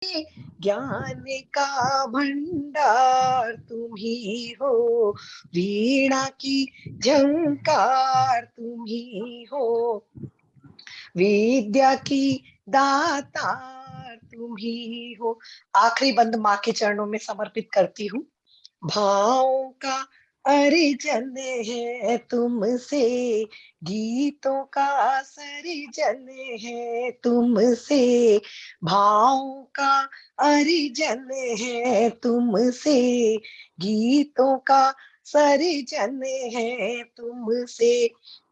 ज्ञान का भंडार तुम ही हो, वीणा की झंकार तुम ही हो, विद्या की दातार तुम ही हो। आखिरी बंद माँ के चरणों में समर्पित करती हूँ। भावों का अर्जन है तुमसे, गीतों का सृजन है तुमसे, भावों का अर्जन है तुमसे, गीतों का सृजन है तुमसे,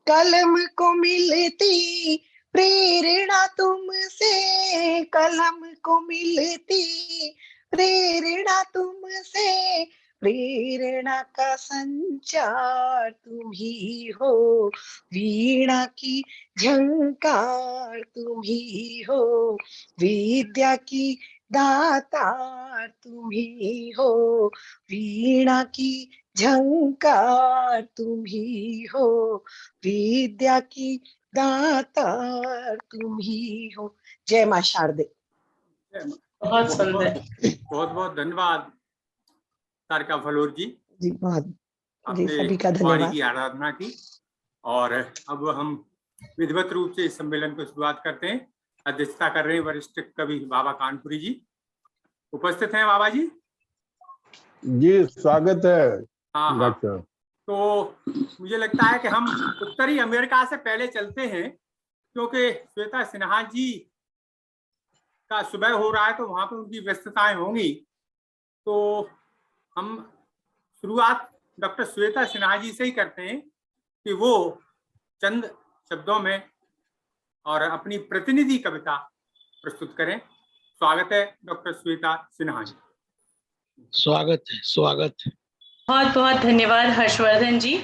कलम को मिलती प्रेरणा तुमसे, कलम को मिलती प्रेरणा तुमसे, प्रेरणा का संचार तुम ही हो, वीणा की झंकार तुम ही हो, विद्या की दातार तुम ही हो, वीणा की झंकार तुम ही हो, विद्या की दातार तुम ही हो। जय मां शारदे। बहुत सुंदर। बहुत बहुत धन्यवाद तारिका फलोर जी। जी बहुत जी, आपने सभी का वाणी धन्यवाद। की आराधना की और अब हम विधिवत रूप से इस सम्मेलन को शुरुआत करते हैं। अध्यक्षता कर रहे हैं वरिष्ठ कवि बाबा कानपुरी जी। उपस्थित हैं बाबा जी? जी स्वागत है। हाँ डॉक्टर। तो मुझे लगता है कि हम उत्तरी अमेरिका से पहले चलते हैं, क्योंकि श्वेता सिन्हा जी का सुबह हो रहा है तो वहां पे उनकी व्यस्तताएं होंगी। तो हम शुरुआत डॉक्टर श्वेता सिन्हा जी से ही करते हैं कि वो चंद शब्दों में और अपनी प्रतिनिधि कविता प्रस्तुत करें। स्वागत है डॉक्टर श्वेता सिन्हा जी। स्वागत है, स्वागत है। बहुत बहुत धन्यवाद हर्षवर्धन जी,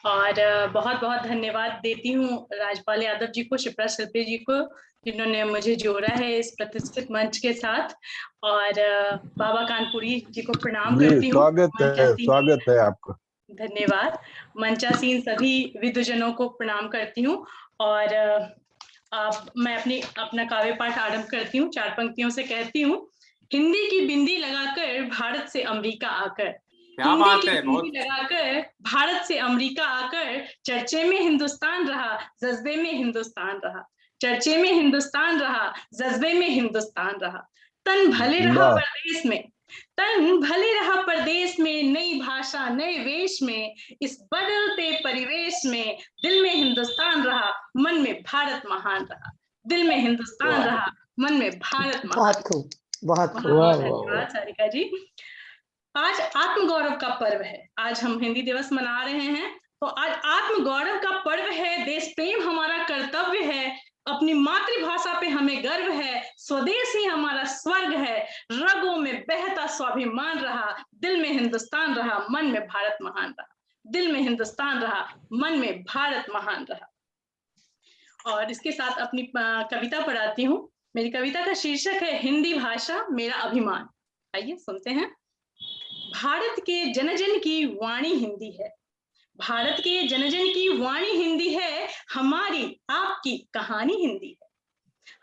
और बहुत बहुत धन्यवाद देती हूँ राजपाल यादव जी को, शिप्रा शिल्पी जी को, जिन्होंने मुझे जोड़ा है इस प्रतिष्ठित मंच के साथ, और बाबा कानपुरी जी को प्रणाम करती हूँ। स्वागत है आपका। धन्यवाद। मंचासीन सभी विद्वजनों को प्रणाम करती हूँ, और मैं अपना काव्य पाठ आरंभ करती हूँ। 4 पंक्तियों से कहती हूँ। हिंदी की बिंदी लगाकर भारत से अमेरिका आकर, हिंदी की बिंदी लगाकर भारत से अमेरिका आकर, चर्चे में हिंदुस्तान रहा, जज्बे में हिंदुस्तान रहा, चर्चे में हिंदुस्तान रहा, जज्बे में हिंदुस्तान रहा, तन भले रहा परदेश में, तन भले रहा परदेश में, नई भाषा नए वेश में, इस बदलते परिवेश में, दिल में हिंदुस्तान रहा, मन में भारत महान रहा, दिल में हिंदुस्तान रहा, मन में भारत महान। बहुत खूब, बहुत खूब। धन्यवाद सारिका जी। आज आत्मगौरव का पर्व है। आज हम हिंदी दिवस मना रहे हैं, तो आज आत्मगौरव का पर्व है। देश प्रेम हमारा कर्तव्य है, अपनी मातृभाषा पे हमें गर्व है, स्वदेश ही हमारा स्वर्ग है, रगों में बहता स्वाभिमान रहा, दिल में हिंदुस्तान रहा, मन में भारत महान रहा, दिल में हिंदुस्तान रहा, मन में भारत महान रहा। और इसके साथ अपनी कविता पढ़ाती हूँ। मेरी कविता का शीर्षक है हिंदी भाषा मेरा अभिमान। आइए सुनते हैं। भारत के जन जन की वाणी हिंदी है, भारत के जन जन की वाणी हिंदी है, हमारी आपकी कहानी हिंदी है,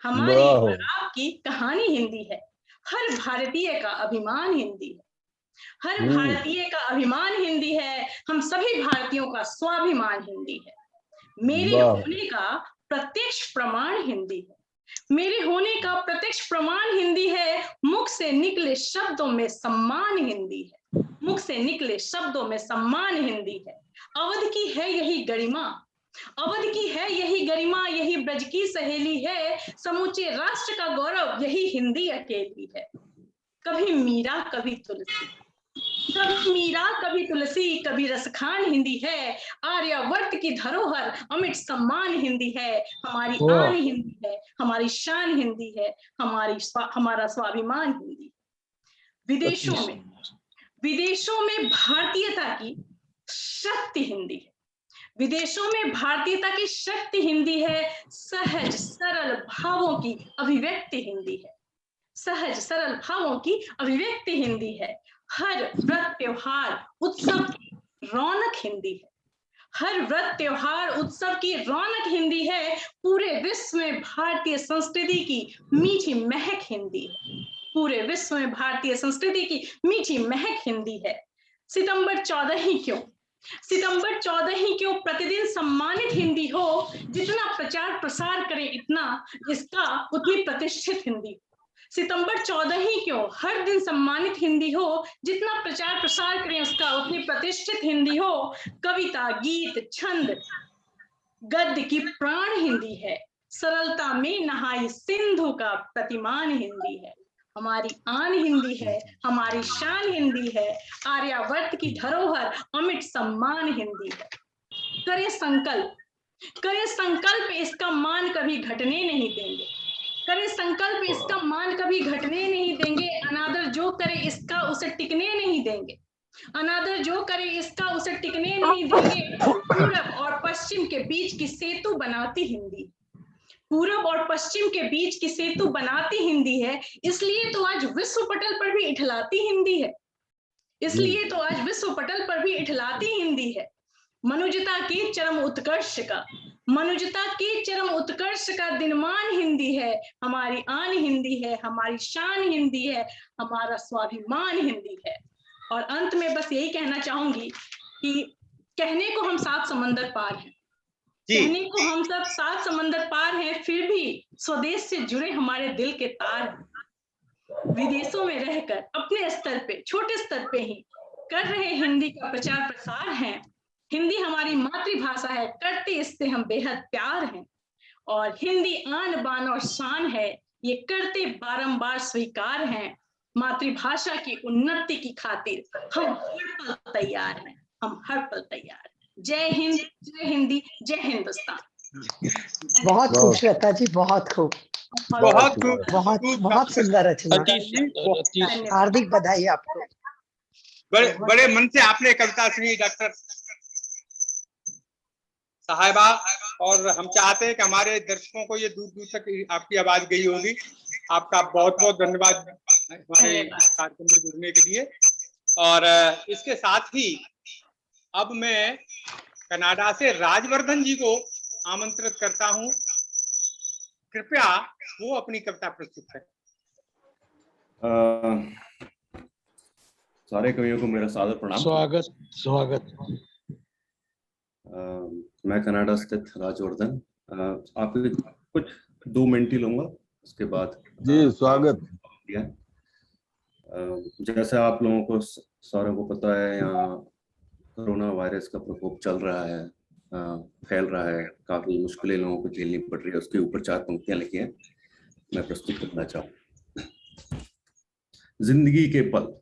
हमारी और आपकी कहानी हिंदी है, हर भारतीय का अभिमान हिंदी है, हर भारतीय का अभिमान हिंदी है, हम सभी भारतीयों का स्वाभिमान हिंदी है, मेरे होने का प्रत्यक्ष प्रमाण हिंदी है, मेरे होने का प्रत्यक्ष प्रमाण हिंदी है, मुख से निकले शब्दों में सम्मान हिंदी है, मुख से निकले शब्दों में सम्मान हिंदी है, अवध की है यही गरिमा, अवध की है यही गरिमा, यही ब्रज की सहेली है, समूचे राष्ट्र का गौरव यही हिंदी अकेली है। कभी मीरा कभी तुलसी, कभी मीरा कभी तुलसी, कभी रसखान हिंदी है, आर्यावर्त की धरोहर अमिट सम्मान हिंदी है, हमारी आन हिंदी है, हमारी शान हिंदी है, हमारा स्वाभिमान हिंदी। विदेशों में भारतीयता की शक्ति हिंदी है, विदेशों में भारतीयता की शक्ति हिंदी है, सहज सरल भावों की अभिव्यक्ति हिंदी है, सहज सरल भावों की अभिव्यक्ति हिंदी है, हर व्रत त्योहार उत्सव की रौनक हिंदी है, हर व्रत त्योहार उत्सव की रौनक हिंदी है, पूरे विश्व में भारतीय संस्कृति की मीठी महक हिंदी है, पूरे विश्व में भारतीय संस्कृति की मीठी महक हिंदी है। सितंबर 14 ही क्यों, सितंबर 14 ही क्यों प्रतिदिन सम्मानित हिंदी हो, जितना प्रचार प्रसार करे इतना इसका उतनी प्रतिष्ठित हिंदी। सितंबर 14 ही क्यों हर दिन सम्मानित हिंदी हो, जितना प्रचार प्रसार करें उसका उतनी प्रतिष्ठित हिंदी हो। कविता, गीत, छंद, गद्य की प्राण हिंदी है। सरलता में नहाई सिंधु का प्रतिमान हिंदी है। हमारी आन हिंदी है, हमारी शान हिंदी है। आर्यावर्त की धरोहर अमिट सम्मान हिंदी है। करें संकल्प, करें संकल्प इसका मान कभी घटने नहीं देंगे। करें संकल्प इसका मान कभी घटने नहीं देंगे। अनादर जो करे इसका उसे टिकने नहीं देंगे। अनादर जो करे इसका उसे टिकने नहीं देंगे। पूरब और पश्चिम के बीच की सेतु बनाती हिंदी, पूरब और पश्चिम के बीच की सेतु बनाती हिंदी है। इसलिए तो आज विश्व पटल पर भी इठलाती हिंदी है। इसलिए तो आज विश्व पटल पर भी इठलाती हिंदी है। मनुजता के चरम उत्कर्ष का, मनुजता के चरम उत्कर्ष का दिनमान हिंदी है। हमारी आन हिंदी है, हमारी शान हिंदी है, हमारा स्वाभिमान हिंदी है। और अंत में बस यही कहना चाहूंगी कि कहने को हम 7 समंदर पार हैं, कहने को हम सब 7 समंदर पार हैं, फिर भी स्वदेश से जुड़े हमारे दिल के तार हैं। विदेशों में रहकर अपने स्तर पे, छोटे स्तर पे ही कर रहे हिंदी का प्रचार प्रसार है। हिंदी हमारी मातृभाषा है, करते इससे हम बेहद प्यार हैं। और हिंदी आन बान और शान है, ये करते बारंबार स्वीकार हैं। मातृभाषा की उन्नति की खातिर हम हर पल तैयार हैं, हम हर पल तैयार हैं। जय हिंद, जय हिंदी, जय हिंदुस्तान। बहुत खूब श्वेता जी, बहुत खूब, बहुत खूब, बहुत बहुत सुंदर रचना। अति सुंदर, अति सुंदर। हार्दिक बधाई आपको। बड़े मन से आपने कविता सुनी डॉक्टर साहिबा, और हम चाहते हैं कि हमारे दर्शकों को ये दूर दूर तक आपकी आवाज गई होगी। आपका बहुत बहुत धन्यवाद हमारे इस कार्यक्रम में जुड़ने के लिए। और इसके साथ ही अब मैं कनाडा से राजवर्धन जी को आमंत्रित करता हूं, कृपया वो अपनी कविता प्रस्तुत करें। सारे कवियों को मेरा सादर प्रणाम। स्वागत, स्वागत। मैं कनाडा स्थित राजवर्धन, आपके कुछ 2 मिनट ही लूंगा, उसके बाद जी स्वागत। जैसे आप लोगों को सारों को पता है, यहाँ कोरोना वायरस का प्रकोप चल रहा है, फैल रहा है, काफी मुश्किलें लोगों को झेलनी पड़ रही है। उसके ऊपर 4 पंक्तियां लिखी हैं, मैं प्रस्तुत करना चाहूँ। जिंदगी के पल,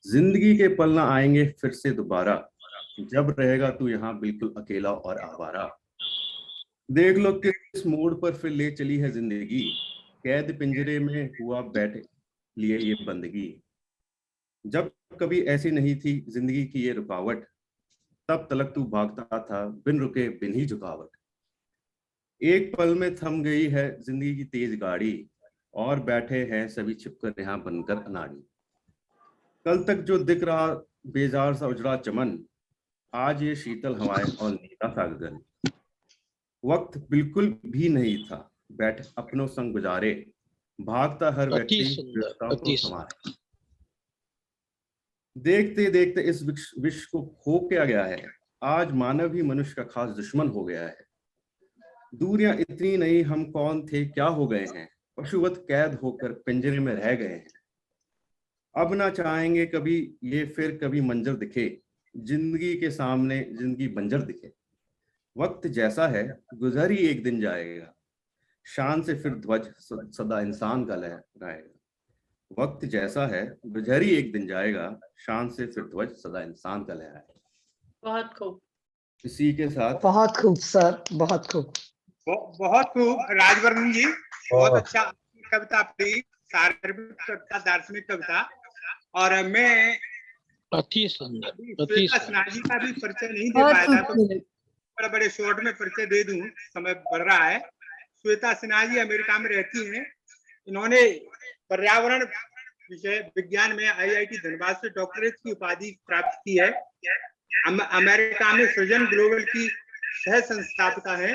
जिंदगी के पल ना आएंगे फिर से दोबारा, जब रहेगा तू यहाँ बिल्कुल अकेला और आवारा। देख लो किस मोड़ पर फिर ले चली है जिंदगी, कैद पिंजरे में हुआ बैठे लिए ये बंदगी। जब कभी ऐसी नहीं थी जिंदगी की ये रुकावट, तब तलक तू भागता था बिन रुके बिन ही झुकावट। एक पल में थम गई है जिंदगी की तेज गाड़ी, और बैठे हैं सभी छिपकर यहाँ बनकर अनाड़ी। कल तक जो दिख रहा बेजार सा उजड़ा चमन, आज ये शीतल हवाएं और नीला सा गगन। वक्त बिल्कुल भी नहीं था बैठ अपनों संग गुजारे, भागता हर व्यक्ति व्यवस्थाओं को संभाले। देखते देखते इस विश्व को खो क्या गया है, आज मानव ही मनुष्य का खास दुश्मन हो गया है। दूरियां इतनी नहीं, हम कौन थे क्या हो गए हैं, पशुवत कैद होकर पिंजरे में रह गए हैं। अब ना चाहेंगे कभी ये फिर कभी मंजर दिखे, जिंदगी के सामने जिंदगी बंजर दिखे। वक्त जैसा है गुजर ही एक दिन जाएगा, शान से फिर ध्वज सदा इंसान का लहराएगा। वक्त जैसा है गुजर ही एक दिन जाएगा, शान से फिर ध्वज सदा इंसान का लहराएगा। बहुत खूब। इसी के साथ बहुत खूब सर, बहुत खूब, बहुत खूब राजवर्धन जी, बहुत अच्छा कविता आपकी, सार्वभौमिक कविता, दार्शनिक कविता। और मैं अति सुंदर, श्वेता सिन्हा जी का भी परिचय नहीं दे पाया था, तो बड़े शॉर्ट में परिचय दे दूं, समय बढ़ रहा है। श्वेता सिन्हा जी अमेरिका में रहती हैं। इन्होंने पर्यावरण विषय विज्ञान में IIT धनबाद से डॉक्टरेट की उपाधि प्राप्त की है। अमेरिका में सृजन ग्लोबल की सह संस्थापिका है,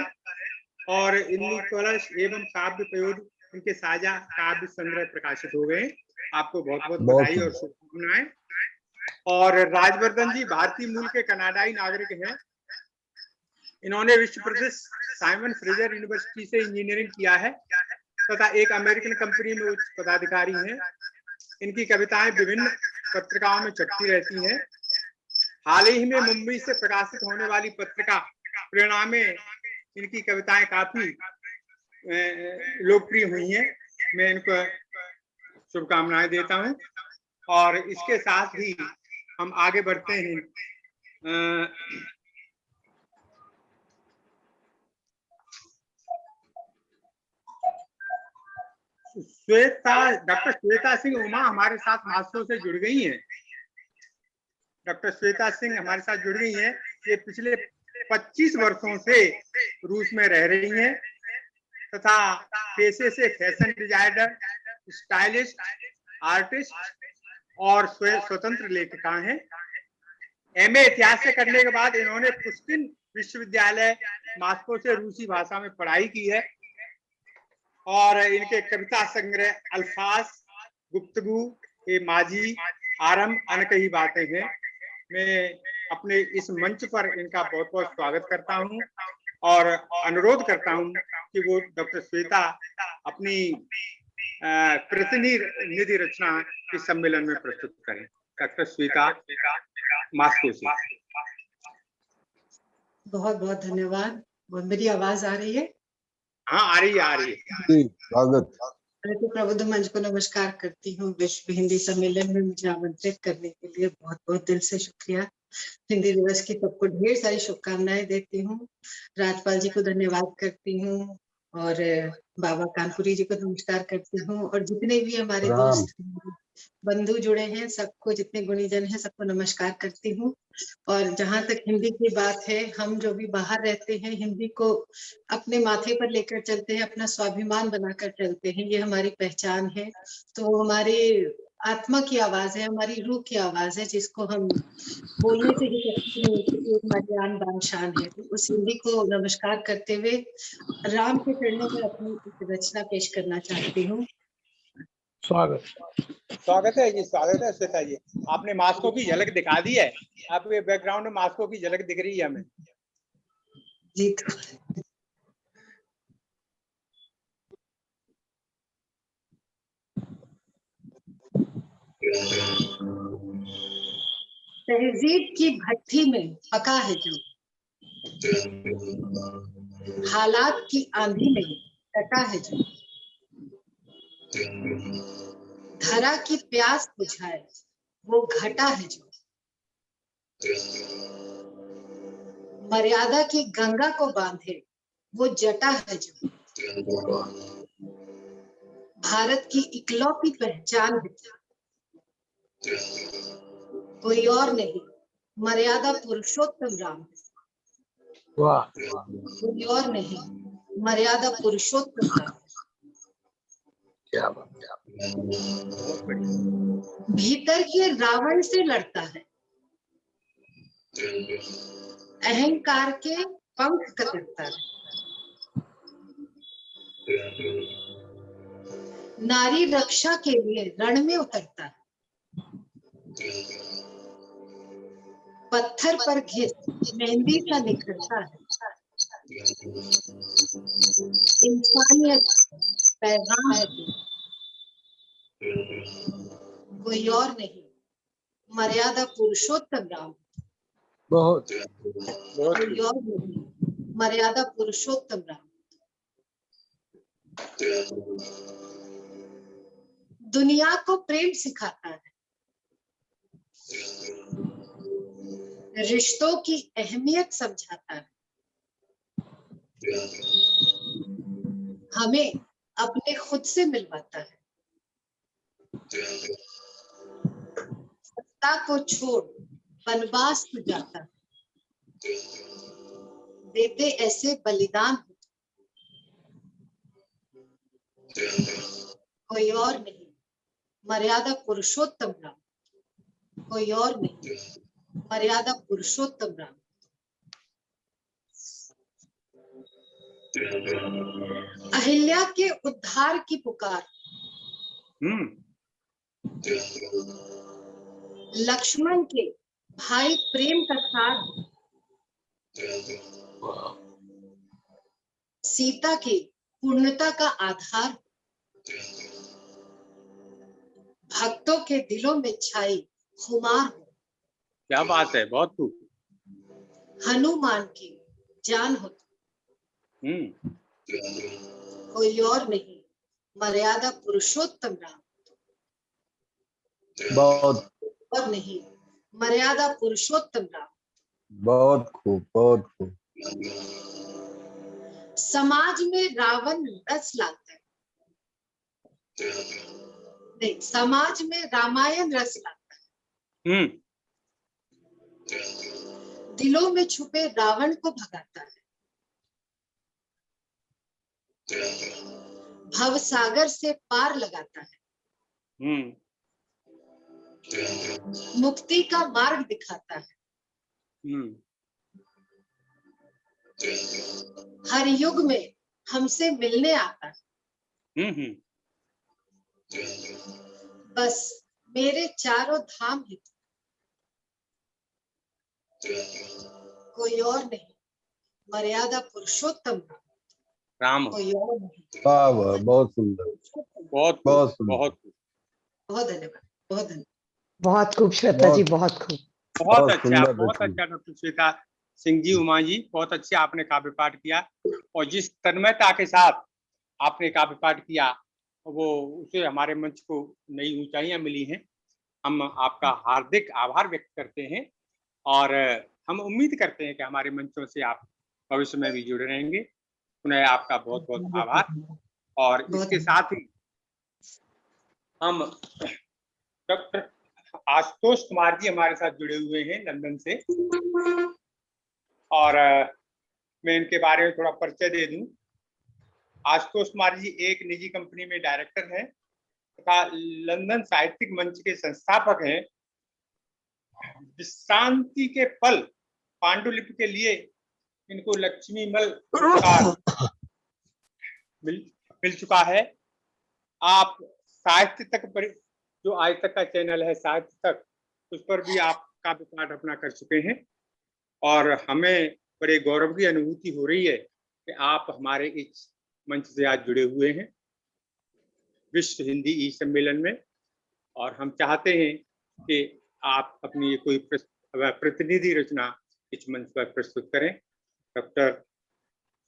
और इनकी कलश एवं काव्य प्रयोग इनके साझा काव्य संग्रह प्रकाशित हो गए। आपको बहुत बहुत बहुत बधाई और शुभकामनाएं। और राजवर्धन जी भारतीय मूल के कनाडाई नागरिक हैं। इन्होंने विश्व प्रसिद्ध साइमन फ्रेजर यूनिवर्सिटी से इंजीनियरिंग किया है तथा एक अमेरिकन कंपनी में उच्च पदाधिकारी हैं। इनकी कविताएं विभिन्न पत्रिकाओं में छपती रहती हैं। हाल ही में मुंबई से प्रकाशित होने वाली पत्रिका प्रेरणा में इनकी कविताएं काफी लोकप्रिय हुई हैं। मैं इनको शुभकामनाएं देता हूं। और इसके साथ ही हम आगे बढ़ते हैं। डॉक्टर श्वेता सिंह उमा हमारे साथ मास्को से जुड़ गई हैं। डॉक्टर श्वेता सिंह हमारे साथ जुड़ गई हैं। ये पिछले 25 वर्षों से रूस में रह रही हैं तथा पेशे से फैशन डिजाइनर, स्टाइलिस्ट, आर्टिस्ट और स्वतंत्र लेखिका हैं। एमए इतिहास से करने के बाद इन्होंने पुश्किन विश्वविद्यालय मास्को से रूसी भाषा में पढ़ाई की है और इनके कविता संग्रह अल्फाज, गुफ्तगू, ए माजी, आरंभ, अनकही बातें हैं। मैं अपने इस मंच पर इनका बहुत बहुत स्वागत करता हूं और अनुरोध करता हूं कि वो डॉक्टर श्वेता अपनी प्रतिनिधि रचना इस सम्मेलन में प्रस्तुत करें। डॉक्टर श्वेता मास्को से। बहुत बहुत धन्यवाद। मेरी आवाज आ रही है? हाँ, आ रही है। स्वागत। तो प्रबुद्ध मंच को नमस्कार करती हूँ। विश्व हिंदी सम्मेलन में मुझे आमंत्रित करने के लिए बहुत बहुत दिल से शुक्रिया। हिंदी दिवस की सबको ढेर सारी शुभकामनाएं देती हूँ। राजपाल जी को धन्यवाद करती हूँ और बाबा कानपुरी जी को नमस्कार करती हूँ और जितने भी हमारे दोस्त बंधु जुड़े हैं सबको, जितने गुणीजन हैं सबको नमस्कार करती हूँ। और जहाँ तक हिंदी की बात है, हम जो भी बाहर रहते हैं हिंदी को अपने माथे पर लेकर चलते हैं, अपना स्वाभिमान बनाकर चलते हैं, ये हमारी पहचान है। तो हमारी आत्मा की आवाज है, हमारी रूह की आवाज है, जिसको हम बोलने से ही हमारी आन बान शान है। तो उस हिंदी को नमस्कार करते हुए राम के चरणों में अपनी एक रचना पेश करना चाहती हूँ। स्वागत है जी, स्वागत है श्वेता जी। आपने मास्को की झलक दिखा दी है। आपके बैकग्राउंड में मास्को की झलक दिख रही है हमें जी। तहजीब की भट्टी में पका है जो, हालात की आंधी में कटा है जो, धरा की प्यास बुझाए वो घटा है जो, मर्यादा की गंगा को बांधे वो जटा है जो, भारत की इकलौती पहचान है जो, कोई और नहीं मर्यादा पुरुषोत्तम राम है। वाह। कोई और नहीं मर्यादा पुरुषोत्तम राम। क्या बात। भीतर के रावण से लड़ता है, अहंकार के पंख कतरता है, नारी रक्षा के लिए रण में उतरता है, पत्थर पर घिस मेहंदी सा निखरता है, इंसानियत पैगाम है जो, कोई और नहीं मर्यादा पुरुषोत्तम राम। बहुत कोई और नहीं मर्यादा पुरुषोत्तम राम। दुनिया को प्रेम सिखाता है, रिश्तों की अहमियत समझाता है, हमें अपने खुद से मिलवाता है, सत्ता को छोड़ वनवास में जाता है, देते ऐसे बलिदान कोई और नहीं मर्यादा पुरुषोत्तम राम। कोई और नहीं मर्यादा पुरुषोत्तम राम। अहिल्या के उद्धार की पुकार, लक्ष्मण के भाई प्रेम का साथ, सीता की पूर्णता का आधार, भक्तों के दिलों में छाई खुमार हो, क्या बात है, बहुत खूब। हनुमान की जान हो कोई और नहीं, मर्यादा पुरुषोत्तम राम, बहुत और नहीं, मर्यादा पुरुषोत्तम राम। बहुत खूब, बहुत खूब। समाज में रावण रस लाता है, नहीं, समाज में रामायण रस लाता है, दिलों में छुपे रावण को भगाता है, भव सागर से पार लगाता है, मुक्ति का मार्ग दिखाता है, हर युग में हमसे मिलने आता है, बस मेरे चारों धाम ही कोई और नहीं, मर्यादा पुरुषोत्तम राम, कोई और नहीं। वाह वाह, बहुत सुंदर, बहुत बहुत सुंदर। बहुत बहुत धन्यवाद, बहुत धन्यवाद। बहुत खूब श्वेता जी, बहुत खूब। बहुत बहुत अच्छा, सुंदर बहुत रचना। अच्छा डॉक्टर श्वेता सिंह जी, उमा जी, बहुत अच्छे आपने काव्य पाठ किया, और जिस तन्मयता के साथ आपने काव्य पाठ किया वो उसे हमारे मंच को नई ऊंचाइयां मिली हैं। हम आपका हार्दिक आभार व्यक्त करते हैं और हम उम्मीद करते हैं कि हमारे मंचों से आप भविष्य में भी जुड़े रहेंगे। पुनः आपका बहुत बहुत आभार। और इसके साथ ही हम डॉक्टर आशुतोष कुमार जी हमारे साथ जुड़े हुए हैं लंदन से, और मैं इनके बारे में थोड़ा परिचय दे दूं। आशुतोश कुमार जी एक निजी कंपनी में डायरेक्टर हैं तथा लंदन साहित्यिक मंच के संस्थापक हैं। विश्रांति के पल पांडुलिपि के लिए इनको लक्ष्मीमल पुरस्कार मिल चुका है। आप साहित्य तक जो आज तक का चैनल है साहित्य तक, उस पर भी आप काव्य पाठ अपना कर चुके हैं, और हमें बड़े गौरव की अनुभूति हो रही है कि आप हमारे इस मंच से आज जुड़े हुए हैं विश्व हिंदी ई सम्मेलन में, और हम चाहते हैं कि आप अपनी ये कोई प्रतिनिधि रचना इस मंच पर प्रस्तुत करें। डॉक्टर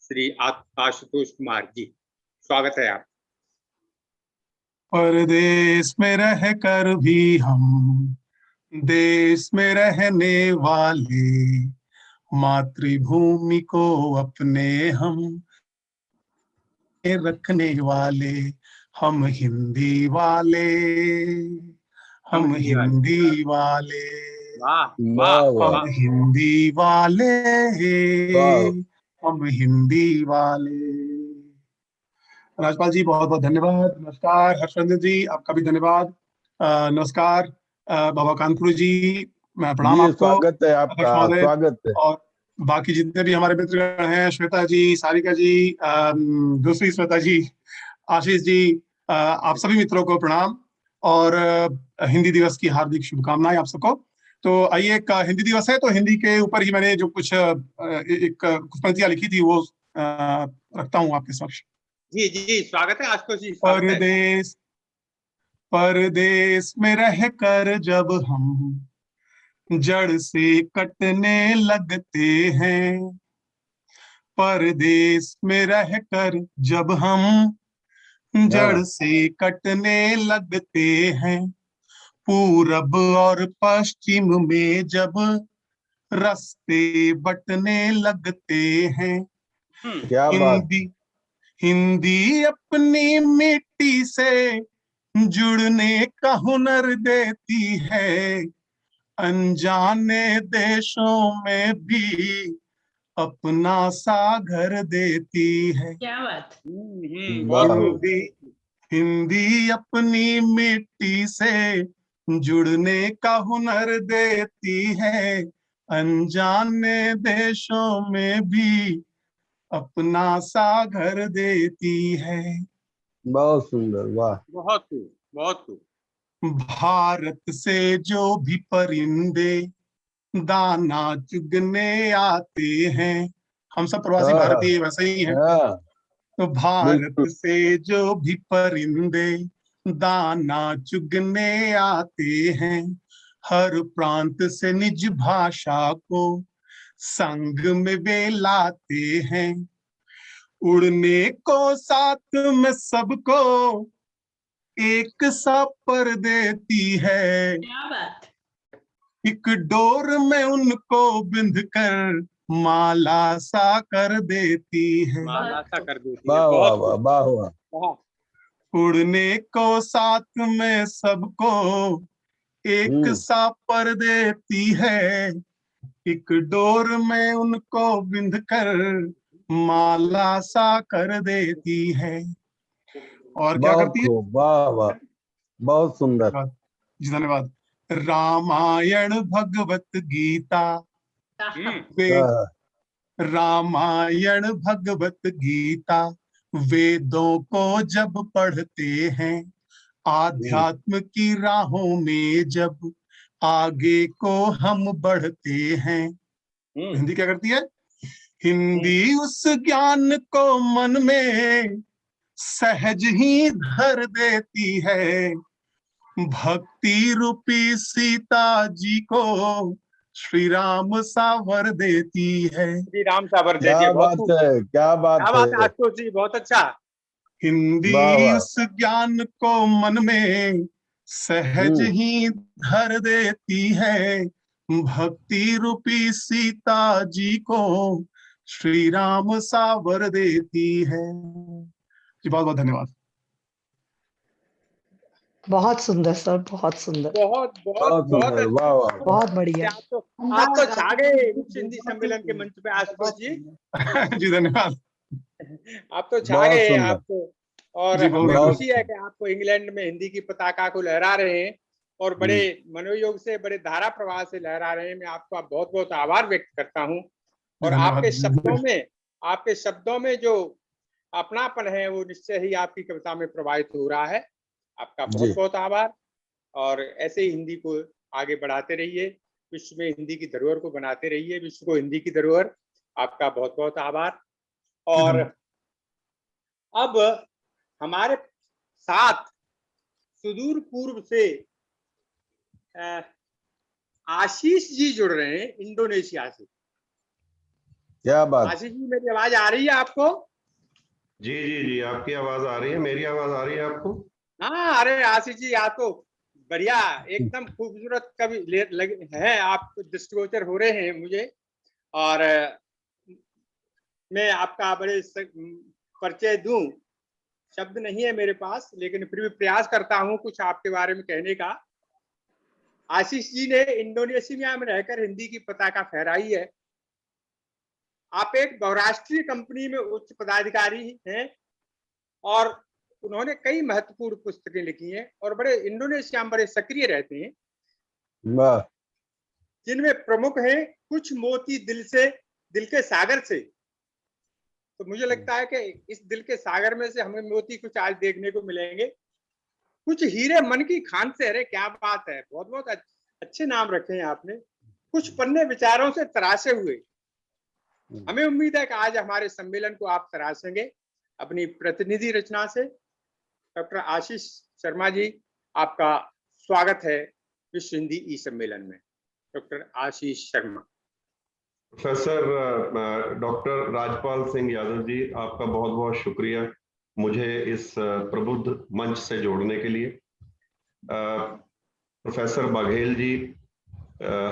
श्री आशुतोष कुमार जी, स्वागत है आप। परदेश में रह कर भी हम देश में रहने वाले, मातृभूमि को अपने हम रखने वाले, हम हिंदी वाले, हम हिंदी वाले, वाह वाह वाह वाह, हम हिंदी वाले, वाह। हम हिंदी वाले। राजपाल जी बहुत बहुत धन्यवाद। नमस्कार हर्षवर्धन जी, आपका भी धन्यवाद। नमस्कार बाबा कानपुर जी, मैं प्रणाम जी, आपको। स्वागत है आपका, अध्यक्ष महोदय, स्वागत है। और बाकी जितने भी हमारे मित्रगण हैं, श्वेता जी, सारिका जी, दूसरी श्वेता जी, आशीष जी, आप सभी मित्रों को प्रणाम और हिंदी दिवस की हार्दिक शुभकामनाएं आप सबको। तो आइए, एक हिंदी दिवस है तो हिंदी के ऊपर ही मैंने जो कुछ कुछ पंक्तियां लिखी थी वो रखता हूँ आपके समक्ष। जी जी, स्वागत है आशुतोष जी। परदेश परदेश में रह कर जब हम जड़ से कटने लगते हैं, परदेश में रह कर जब हम जड़ से कटने लगते हैं, पूरब और पश्चिम में जब रास्ते बटने लगते हैं, क्या बात। हिंदी अपनी मिट्टी से जुड़ने का हुनर देती है, अनजाने देशों में भी अपना सा घर देती है। क्या बात। हिंदी अपनी मिट्टी से जुड़ने का हुनर देती है, अनजाने देशों में भी अपना सा घर देती है। बहुत सुंदर, वाह। बहुत खूब, बहुत खूब। भारत से जो भी परिंदे दाना चुगने आते हैं, हम सब प्रवासी भारतीय वैसे ही हैं। हाँ, तो भारत बिल्कुल। से जो भी परिंदे दाना चुगने आते हैं, हर प्रांत से निज भाषा को संग में वे लाते हैं। उड़ने को साथ में सबको एक सा पर देती है, क्या बात। एक डोर में उनको बिंध कर माला सा कर देती है। माला सा कर देती है। वाह वाह बहुत वाह वाह वाह। वाह। उड़ने को साथ में सबको एक सा पर देती है, एक डोर में उनको बिंध कर माला सा कर देती है। और क्या बहुत करती है? खूब, वाह वाह, बहुत सुंदर। जी धन्यवाद। रामायण भगवत गीता वे, हाँ, रामायण भगवत गीता वेदों को जब पढ़ते हैं, आध्यात्म की राहों में जब आगे को हम बढ़ते हैं। हिंदी क्या करती है? हिंदी उस ज्ञान को मन में सहज ही धर देती है, भक्ति रूपी सीता जी को श्री राम सावर देती है। श्री राम सावर देती क्या है। बात है, क्या बात क्या बात है है। आशुतोष जी, बहुत अच्छा। हिंदी वाह वाह। उस ज्ञान को मन में सहज ही धर देती है, भक्ति रूपी सीता जी को श्री राम सावर देती है। जी बहुत बहुत धन्यवाद। बहुत सुंदर सर, बहुत सुंदर, बहुत बहुत बहुत बहुत सुंदर, वाह वाह। बहुत बढ़िया। आप तो छा गए विश्व हिंदी सम्मेलन के मंच पे आशुतोष जी। जी धन्यवाद। आप तो छा बहुत गए सुंदर। आपको। और जी, हमें बहुत खुशी है कि आपको इंग्लैंड में हिंदी की पताका को लहरा रहे हैं और बड़े मनोयोग से, बड़े धारा प्रवाह से लहरा रहे हैं। मैं आपका बहुत बहुत आभार व्यक्त करता हूँ। और धन्यवाद। आपके शब्दों में जो अपनापन है वो निश्चय ही आपकी कविता में प्रवाहित हो रहा है। आपका जी। बहुत बहुत आभार। और ऐसे ही हिंदी को आगे बढ़ाते रहिए, विश्व में हिंदी की धरोहर को बनाते रहिए, विश्व को हिंदी की धरोहर। आपका बहुत बहुत आभार। और अब हमारे साथ सुदूर पूर्व से आशीष जी जुड़ रहे हैं इंडोनेशिया से। क्या बात। आशीष जी, मेरी आवाज आ रही है आपको? जी जी जी, आपकी आवाज आ रही है, मेरी आवाज आ रही है आपको? हाँ, अरे आशीष जी, आप तो बढ़िया एकदम खूबसूरत कवि लगे हैं, आप दृष्टिगोचर हो रहे हैं मुझे। और मैं आपका बड़े परिचय दूं, शब्द नहीं है मेरे पास, लेकिन फिर भी प्रयास करता हूं कुछ आपके बारे में कहने का। आशीष जी ने इंडोनेशिया में रहकर हिंदी की पताका फहराई है। आप एक बहुराष्ट्रीय कंपनी में उच्च पदाधिकारी हैं और उन्होंने कई महत्वपूर्ण पुस्तकें लिखी हैं और बड़े इंडोनेशिया में बड़े सक्रिय रहते हैं, जिनमें प्रमुख हैं कुछ मोती दिल के सागर से। तो मुझे लगता है कि इस दिल के सागर में से हमें मोती कुछ आज देखने को मिलेंगे। कुछ हीरे मन की खान से, अरे क्या बात है, बहुत बहुत अच्छे नाम रखे हैं आपने। कुछ पन्ने विचारों से तराशे हुए। हमें उम्मीद है कि आज हमारे सम्मेलन को आप तराशेंगे अपनी प्रतिनिधि रचना से। डॉक्टर आशीष शर्मा जी, आपका स्वागत है विश्व हिंदी ई सम्मेलन में। Doctor Ashish Sharma. Professor doctor Rajpal Singh Yadav ji, आपका बहुत बहुत शुक्रिया मुझे इस प्रबुद्ध मंच से जोड़ने के लिए। प्रोफेसर बघेल जी,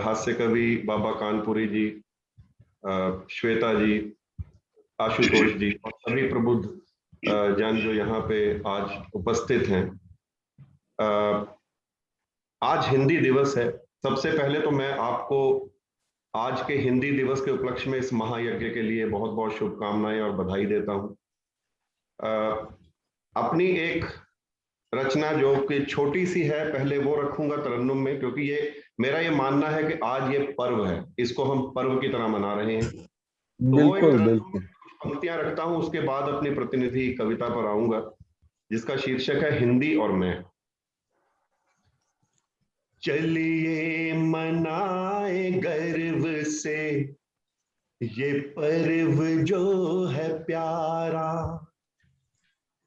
हास्य कवि बाबा कानपुरी जी, श्वेता जी, आशुतोष जी और सभी प्रबुद्ध जन जो यहाँ पे आज उपस्थित हैं। आज हिंदी दिवस है। सबसे पहले तो मैं आपको आज के हिंदी दिवस के उपलक्ष्य में इस महायज्ञ के लिए बहुत बहुत शुभकामनाएं और बधाई देता हूं। अपनी एक रचना जो कि छोटी सी है, पहले वो रखूंगा तरन्नुम में, क्योंकि मेरा ये मानना है कि आज ये पर्व है, इसको हम पर्व की तरह मना रहे हैं। तो बिल्कुल बिल्कुल। पंक्तियां रखता हूं, उसके बाद अपनी प्रतिनिधि कविता पर आऊंगा, जिसका शीर्षक है हिंदी और मैं। चलिए मनाए गर्व से ये पर्व जो है प्यारा,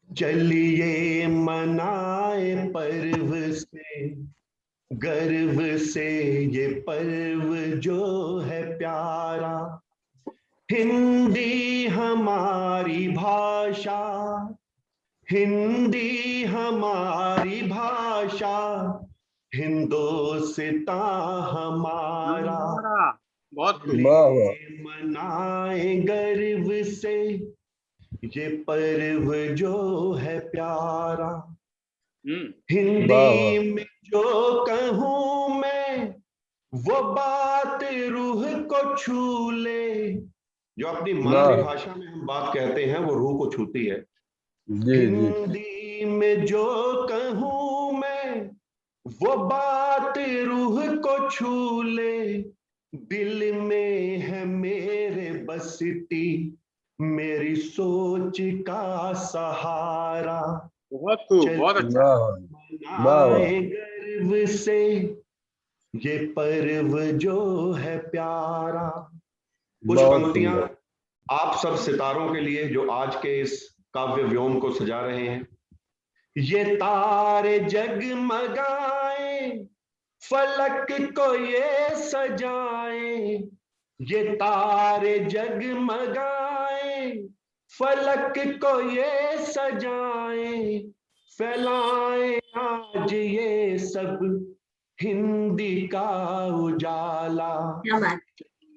चलिए मनाए पर्व से गर्व से ये पर्व जो है प्यारा। हिंदी हमारी भाषा, हिंदी हमारी भाषा, हिंदोस्तां हमारा। बहुत वाह वाह मनाए गर्व से ये पर्व जो है प्यारा। हिंदी में जो कहूं मैं वो बात रूह को छू ले। जो अपनी मातृभाषा में हम बात कहते हैं वो रूह को छूती है। जी जी हिंदी में जो कहूं मैं वो बात रूह को छू ले। दिल में है मेरे बसती मेरी सोच का सहारा। बहुत खूब, बहुत अच्छा। मनाए गर्व से ये पर्व जो है प्यारा। कुछ पंक्तियां आप सब सितारों के लिए जो आज के इस काव्य व्योम को सजा रहे हैं। ये तारे जगमगाए फलक को ये सजाए, ये तारे जगमगाए फलक को ये सजाए, फैलाए आज ये सब हिंदी का उजाला।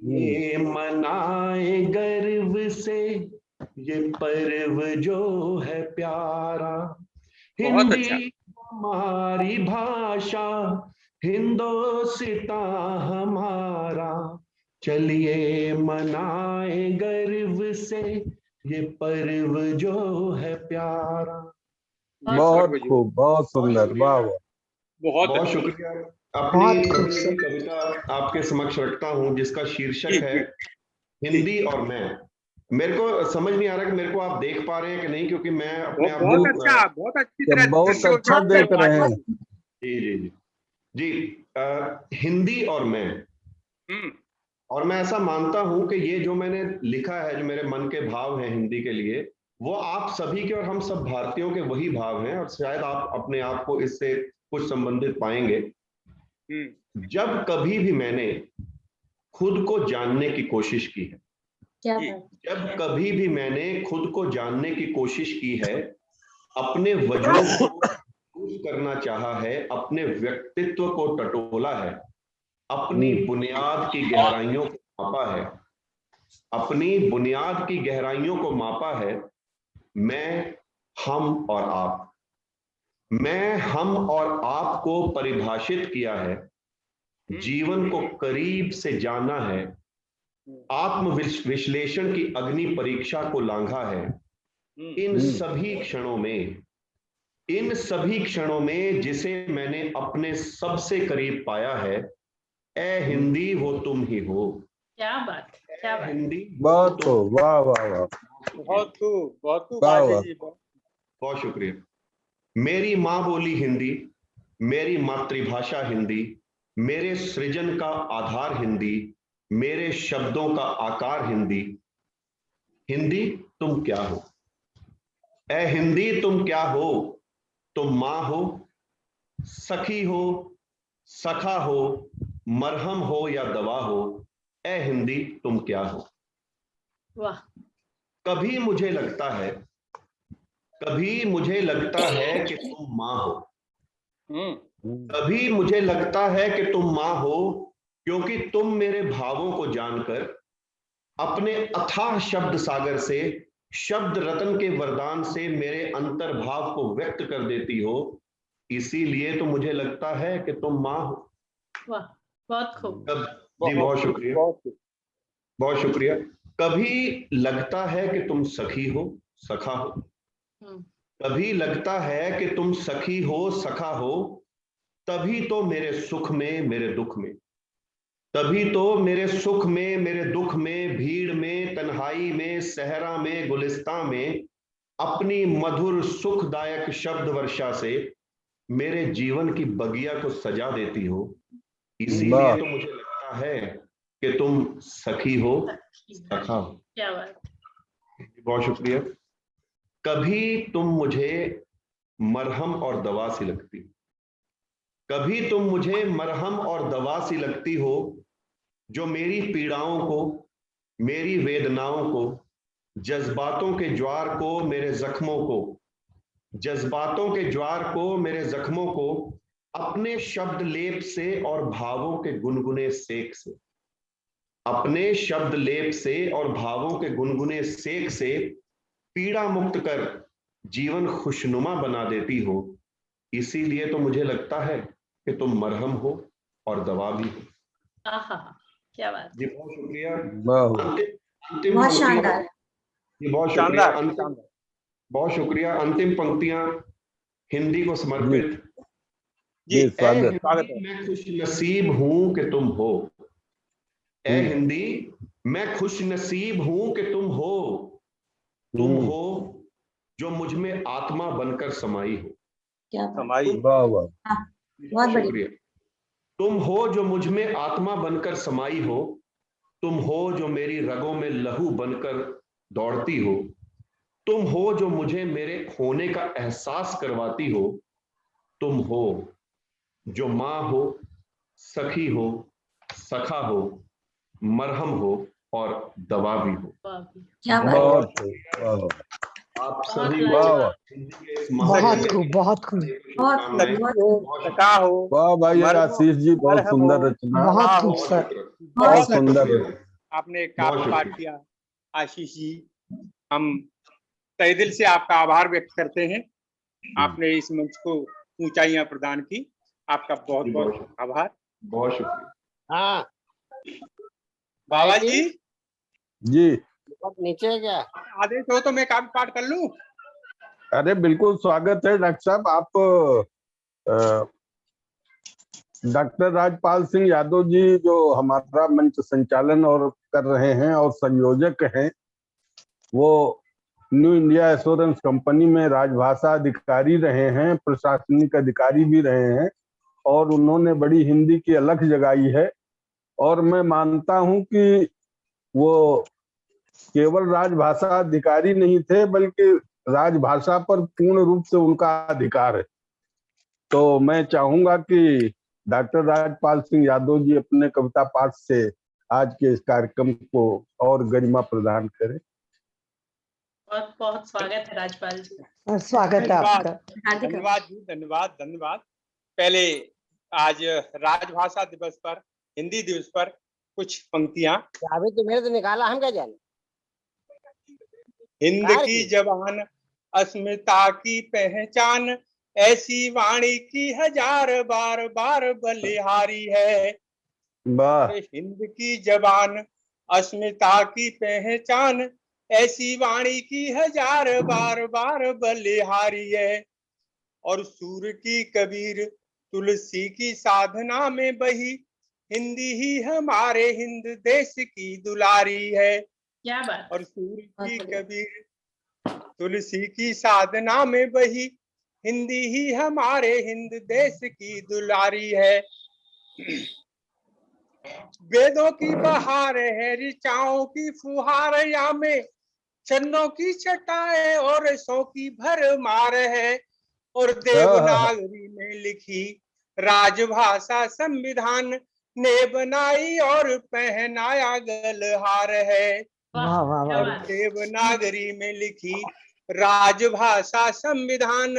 ये मनाए गर्व से ये पर्व जो है प्यारा। हिंदी हमारी भाषा, हिंदोस्तां हमारा, चलिए मनाए गर्व से ये पर्व जो है प्यारा। बहुत खूब, बहुत सुंदर, वाह वाह। बहुत शुक्रिया। अपनी कविता आपके समक्ष रखता हूं जिसका शीर्षक है हिंदी और मैं। मेरे को समझ नहीं आ रहा कि मेरे को आप देख पा रहे हैं कि नहीं, क्योंकि मैं अपने आप बहुत अच्छा, बहुत अच्छी तरह, बहुत अच्छा देख रहे हैं। जी जी जी जी। हिंदी और मैं, और मैं ऐसा मानता हूं कि ये जो मैंने लिखा है, जो मेरे मन के भाव हैं हिंदी के लिए, वो आप सभी के और हम सब भारतीयों के वही भाव हैं, और शायद आप अपने आप को इससे कुछ संबंधित पाएंगे। जब कभी भी मैंने खुद को जानने की कोशिश की है, जब कभी भी मैंने खुद को जानने की कोशिश की है, अपने वजूद को करना चाहा है, अपने व्यक्तित्व को टटोला है, अपनी बुनियाद की गहराइयों को मापा है, अपनी बुनियाद की गहराइयों को मापा है, मैं, हम और आप, मैं, हम और आप को परिभाषित किया है, जीवन को करीब से जाना है, आत्म विश्लेषण की अग्नि परीक्षा को लांघा है। इन सभी क्षणों में जिसे मैंने अपने सबसे करीब पाया है, ए हिंदी वो तुम ही हो। क्या बात, क्या बात। हिंदी बहुत खूब, वाह वाह वाह, बहुत खूब, बहुत खूब। बहुत शुक्रिया। मेरी माँ बोली हिंदी, मेरी मातृभाषा हिंदी, मेरे सृजन का आधार हिंदी, मेरे शब्दों का आकार हिंदी। हिंदी तुम क्या हो, ए हिंदी तुम क्या हो? तुम माँ हो, सखी हो, सखा हो, मरहम हो या दवा हो, ए हिंदी तुम क्या हो? वाह। कभी मुझे लगता है कि तुम माँ हो, कभी मुझे लगता है कि तुम माँ हो, क्योंकि तुम मेरे भावों को जानकर अपने अथाह शब्द सागर से, शब्द रत्न के वरदान से मेरे अंतर्भाव को व्यक्त कर देती हो, इसीलिए तो मुझे लगता है कि तुम माँ हो। वाह, बहुत खूब। जी बहुत शुक्रिया, बहुत शुक्रिया। कभी लगता है कि तुम सखी हो, सखा हो, कभी लगता है कि तुम सखी हो, सखा हो, तभी तो मेरे सुख में, मेरे दुख में, तभी तो मेरे सुख में, मेरे दुख में, भीड़ में, तन्हाई में, सहरा में, गुलिस्तां में अपनी मधुर सुखदायक शब्द वर्षा से मेरे जीवन की बगिया को सजा देती हो, इसीलिए वाह। तो मुझे लगता है कि तुम सखी हो, सखा हो। क्या बात। बहुत शुक्रिया। कभी तुम मुझे मरहम और दवा सी लगती हो, कभी तुम मुझे मरहम और दवा सी लगती हो, जो मेरी पीड़ाओं को, मेरी वेदनाओं को, जज्बातों के ज्वार को, मेरे जख्मों को, जज्बातों के ज्वार को, मेरे जख्मों को अपने शब्द लेप से और भावों के गुनगुने सेक से, अपने शब्द लेप से और भावों के गुनगुने सेक से पीड़ा मुक्त कर जीवन खुशनुमा बना देती हो, इसीलिए तो मुझे लगता है कि तुम मरहम हो और दवा भी हो। आहा, क्या बात। जी बहुत शुक्रिया। वाह। अंतिम बहुत पंक्तियां- शानदार। जी बहुत शुक्रिया। बहुत शुक्रिया। अंतिम पंक्तियां हिंदी को समर्पित। जी ए स्वागत। हिंदी, मैं खुश नसीब हूं कि तुम हो। ए हिंदी, मैं खुश नसीब हूं कि तुम हो, तुम हो जो मुझ में आत्मा बनकर समाई हो। क्या वाह वाह। बहुत बढ़िया। शुक्रिया। तुम हो जो मुझ में आत्मा बनकर समाई हो, तुम हो जो मेरी रगों में लहू बनकर दौड़ती हो, तुम हो जो मुझे मेरे खोने का एहसास करवाती हो, तुम हो जो माँ हो, सखी हो, सखा हो, मरहम हो और दवा भी हो। क्या बात। बहुत वाह। आप सभी वाह वाह। बहुत खूब, बहुत खूब, बहुत खूब। वाह भाई आशीष जी, बहुत सुंदर रचना। बहुत खूब सर। बहुत सुंदर। आपने काव्य पाठ किया आशीष जी, हम तहे दिल से आपका आभार व्यक्त करते हैं। आपने इस मंच को ऊंचाइयां प्रदान की, आपका बहुत बहुत आभार। बहुत शुक्रिया। हाँ बाबा जी जी नीचे है क्या? आदेश हो तो मैं काव्य पाठ कर लूं? अरे बिल्कुल स्वागत है डॉक्टर साहब। आप डॉक्टर राजपाल सिंह यादव जी जो हमारा मंच संचालन और कर रहे हैं और संयोजक हैं, वो न्यू इंडिया एश्योरेंस कंपनी में राजभाषा अधिकारी रहे हैं, प्रशासनिक अधिकारी भी रहे हैं, और उन्होंने बड़ी हिंदी की अलख जगाई है। और मैं मानता हूं कि वो केवल राजभाषा अधिकारी नहीं थे, बल्कि राजभाषा पर पूर्ण रूप से उनका अधिकार है। तो मैं चाहूंगा कि डॉक्टर राजपाल सिंह यादव जी अपने कविता पाठ से आज के इस कार्यक्रम को और गरिमा प्रदान करें। बहुत बहुत स्वागत है राजपाल जी। स्वागत है आपका। धन्यवाद जी, धन्यवाद धन्यवाद। पहले आज राजभाषा दिवस पर, हिंदी दिवस पर कुछ पंक्तियां। अभी तो मेरे तो निकाला, हम क्या जाने। हिंद की जबान अस्मिता की पहचान, ऐसी वाणी की हजार बार बार बलिहारी है। हिंद की जबान अस्मिता की पहचान, ऐसी वाणी की हजार बार बार बलिहारी है। और सूर की कबीर तुलसी की साधना में बही, हिंदी ही हमारे हिंद देश की दुलारी है। क्या बात। और सूर की कबीर तुलसी की साधना में बही, हिंदी ही हमारे हिंद देश की दुलारी है। वेदों की बहार है, ऋचाओं की फुहार, या में छंदों की छटाएं और रसों की भरमार है। और देवनागरी में लिखी राजभाषा संविधान ने बनाई और पहनाया गलहार है। और देवनागरी में लिखी राजभाषा संविधान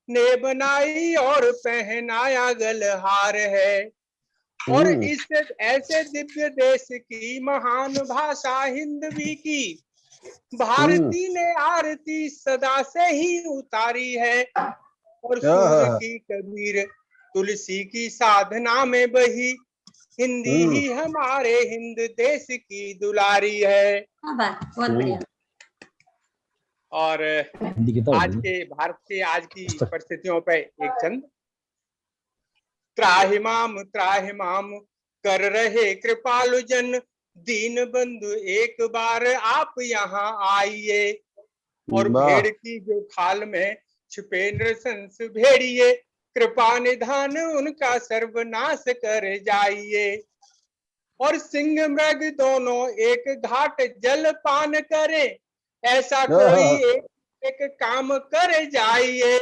ने बनाई और पहनाया गलहार है। और इस ऐसे दिव्य देश की महान भाषा हिंदवी की, भारती ने आरती सदा से ही उतारी है। और सूर की कबीर तुलसी की साधना में बही, हिंदी ही हमारे हिंद देश की दुलारी है। बहुत बढ़िया। और आज के भारत के आज की परिस्थितियों पे एक चंद। त्राहिमाम कर रहे कृपालु जन, दीन बंधु एक बार आप यहाँ आइए। और भेड़ की जो खाल में छुपे नृशंस भेड़िए, कृपा निधान उनका सर्वनाश कर जाइए। और सिंह मृग दोनों एक घाट जल पान करे, ऐसा कोई एक काम कर जाइए।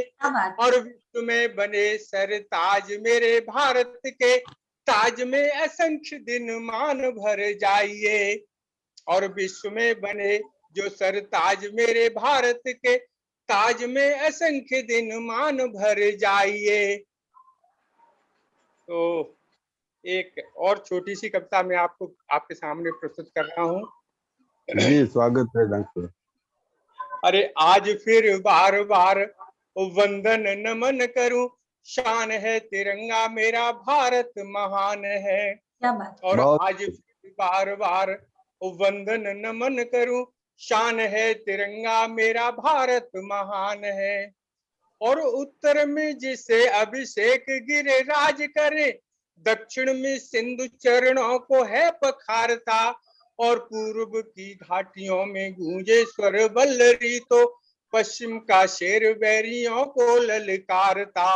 और विश्व में बने सर ताज मेरे भारत के, ताज में असंख्य दिन मान भर जाइए। और विश्व में बने जो सर ताज मेरे भारत के, ताज में असंख्य दिन मान भर जाइए। तो एक और छोटी सी कविता मैं आपको आपके सामने प्रस्तुत कर रहा हूँ। जी स्वागत है डॉक्टर। अरे आज फिर बार बार वंदन नमन करूं, शान है तिरंगा मेरा भारत महान है। और आज फिर बार बार वंदन नमन करूं, शान है तिरंगा मेरा भारत महान है। और उत्तर में जिसे अभिषेक गिरिराज करे, दक्षिण में सिंधु चरणों को है पखारता। और पूर्व की घाटियों में गूंजे स्वर बल्लरी, तो पश्चिम का शेर बैरियों को ललकारता।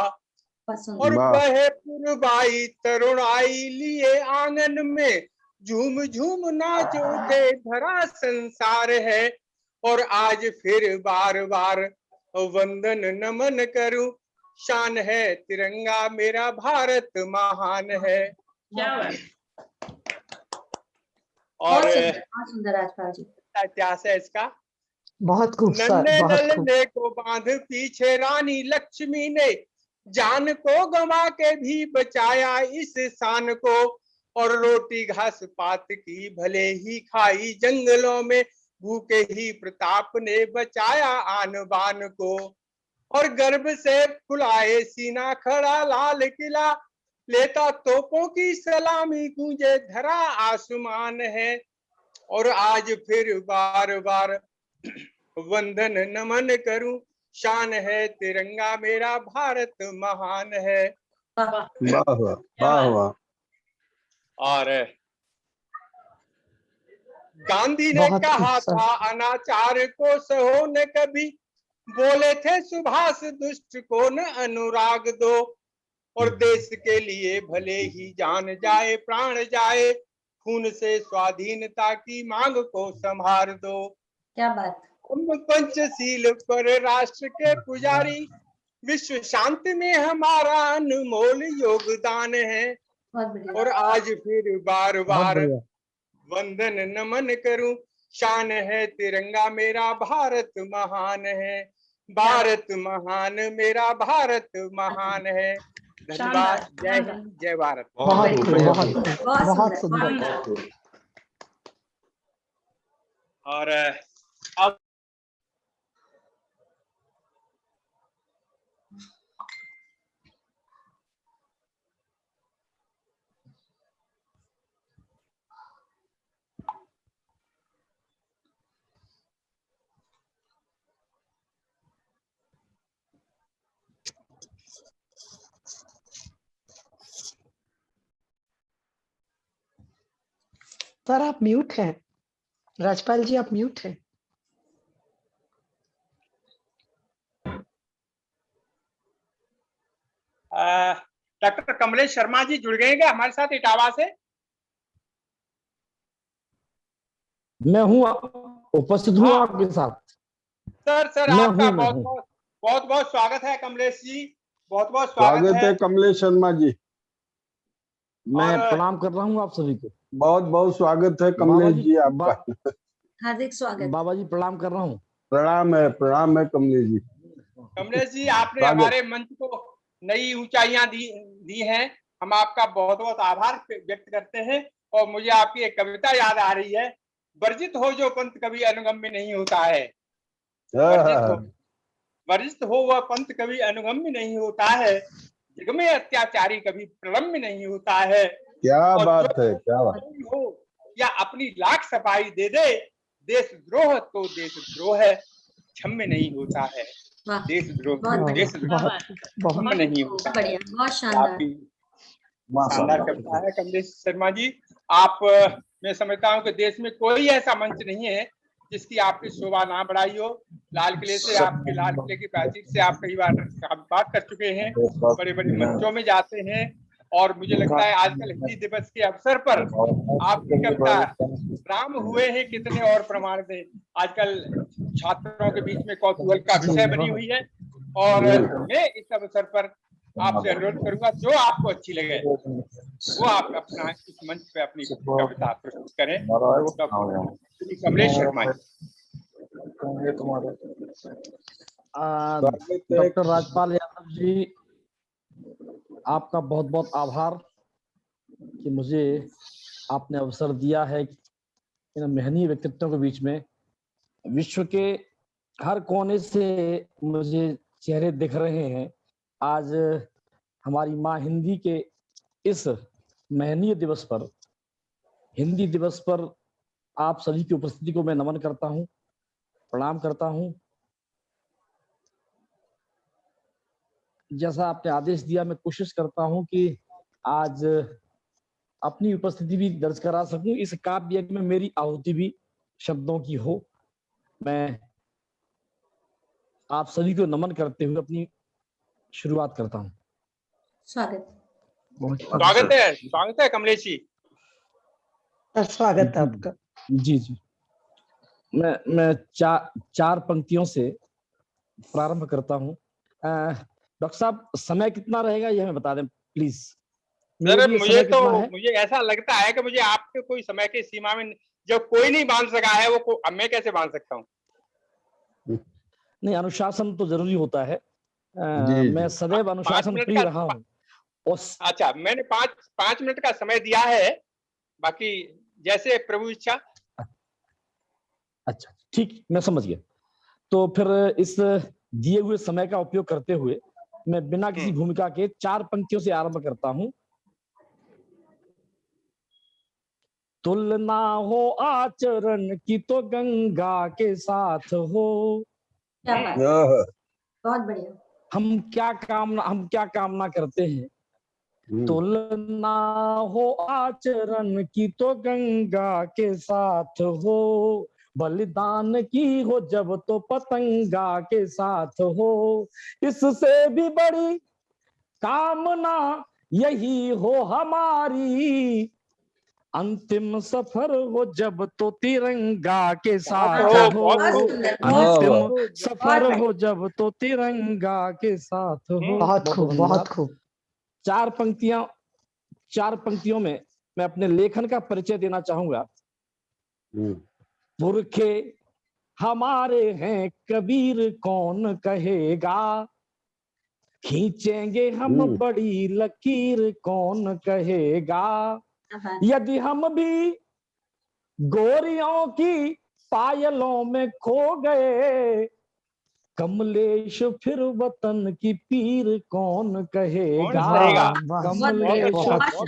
और बहे पूर्वाई तरुणाई लिए आंगन में, झूम झूम नाच उठे धरा संसार है। और आज फिर बार बार वंदन नमन करूं, शान है तिरंगा मेरा भारत महान है। क्या बात। और सुंदर राजपाल जी, इतिहास है इसका। बहुत खूब सर, नन्हे बहुत खूब। नन्हे को बांध पीछे रानी लक्ष्मी ने, जान को गंवा के भी बचाया इस शान को। और रोटी घास पात की भले ही खाई जंगलों में, भूखे ही प्रताप ने बचाया आन बान को। और गर्भ से फुलाए सीना खड़ा लाल किला, लेता तोपों की सलामी गूंजे धरा आसमान है। और आज फिर बार बार वंदन नमन करूं, शान है तिरंगा मेरा भारत महान है। वाह वाह वाह। और गांधी ने कहा था अनाचार को सहो न कभी, बोले थे सुभाष दुष्ट को न अनुराग दो। और देश के लिए भले ही जान जाए प्राण जाए, खून से स्वाधीनता की मांग को संभार दो। क्या बात। हम पंचशील पर राष्ट्र के पुजारी, विश्व शांति में हमारा अनमोल योगदान है। और आज फिर बार बार वंदन नमन करूं, शान है तिरंगा मेरा भारत महान है। भारत महान मेरा भारत महान है। धन्यवाद। जय हिंद, जय भारत। बहुत सुंदर। और अब सर आप म्यूट हैं, राजपाल जी आप म्यूट हैं। डॉक्टर कमलेश शर्मा जी जुड़ गए क्या हमारे साथ इटावा से? मैं हूँ, उपस्थित हूँ आपके साथ। सर आपका बहुत बहुत स्वागत है कमलेश जी, बहुत बहुत स्वागत है कमलेश शर्मा जी। मैं प्रणाम कर रहा हूँ आप सभी को। बहुत बहुत स्वागत है कमलेश जी आपका। हार्दिक स्वागत। बाबा जी प्रणाम कर रहा हूँ। प्रणाम है कमलेश जी। कमलेश जी आपने हमारे मंच को नई ऊंचाइयां दी हैं, हम आपका बहुत बहुत आभार व्यक्त करते हैं। और मुझे आपकी एक कविता याद आ रही है, वर्जित हो जो पंथ कभी अनुगम्य नहीं होता है। वर्जित हो वह पंथ कभी अनुगम्य नहीं होता है, जग में अत्याचारी कभी प्रलम्य नहीं होता है। क्या बात है, क्या बात हो या अपनी लाख सफाई दे दे, देशद्रोह तो देशद्रोह है, क्षम्य नहीं होता है। देशद्रोह क्षम्य नहीं होता। बढ़िया, बहुत शानदार शानदार कविता है कमलेश शर्मा जी। आप मैं समझता हूँ कि देश में कोई ऐसा मंच नहीं है जिसकी आपकी शोभा ना बढ़ाई हो। लाल किले से, आपके लाल किले की प्राचीर से आप कई बार हम बात कर चुके हैं, बड़े बड़े मंचों में जाते हैं, और मुझे लगता है आजकल हिंदी दिवस के अवसर पर आपकी कविता राम हुए हैं कितने और प्रमाण दे आजकल छात्रों के बीच में कौतूहल का विषय बनी हुई है। और मैं इस अवसर पर आपसे अनुरोध करूंगा, जो आपको अच्छी लगे वो आप अपना इस मंच पे अपनी कविता प्रस्तुत करें। कमलेश शर्मा डॉक्टर राजपाल यादव जी, आपका बहुत बहुत आभार कि मुझे आपने अवसर दिया है इन महनीय व्यक्तित्वों के बीच में। विश्व के हर कोने से मुझे चेहरे दिख रहे हैं। आज हमारी माँ हिंदी के इस महनीय दिवस पर, हिंदी दिवस पर आप सभी की उपस्थिति को मैं नमन करता हूँ, प्रणाम करता हूँ। जैसा आपने आदेश दिया, मैं कोशिश करता हूँ कि आज अपनी उपस्थिति भी दर्ज करा सकूं। इस काव्य यज्ञ में मेरी आहुति भी शब्दों की हो। मैं आप सभी को नमन करते हुए अपनी शुरुआत करता हूँ। स्वागत है कमलेश जी। स्वागत है आपका। जी जी, मैं चार पंक्तियों से प्रारंभ करता हूँ। डॉक्टर साहब, समय कितना रहेगा यह हमें बता दें प्लीज। सर, मुझे ऐसा लगता है कि मुझे आपके कोई समय की सीमा में जो कोई नहीं बांध सका है वो अब मैं कैसे बांध सकता हूँ। नहीं, अनुशासन तो जरूरी होता है। मैं सदैव अनुशासन प्रिय रहा हूँ। अच्छा, मैंने 5 मिनट का समय दिया है, बाकी जैसे प्रभु इच्छा। अच्छा ठीक, मैं समझ गया। तो फिर इस दिए हुए समय का उपयोग करते हुए मैं बिना किसी भूमिका के 4 पंक्तियों से आरंभ करता हूँ। तुलना हो आचरण की तो गंगा के साथ हो। बहुत बढ़िया। हम क्या कामना करते हैं। तुलना हो आचरण की तो गंगा के साथ हो, बलिदान की हो जब तो पतंगा के साथ हो। इससे भी बड़ी कामना यही हो हमारी, अंतिम सफर हो जब तो तिरंगा के साथ हो। अंतिम सफर हो जब तो तिरंगा के साथ हो। बहुत खूब, बहुत खूब। 4 पंक्तियों में मैं अपने लेखन का परिचय देना चाहूंगा। पुरखे हमारे हैं कबीर कौन कहेगा, खींचेंगे हम बड़ी लकीर कौन कहेगा। यदि हम भी गोरियों की पायलों में खो गए, कमलेश फिर वतन की पीर कौन कहेगा। कमलेश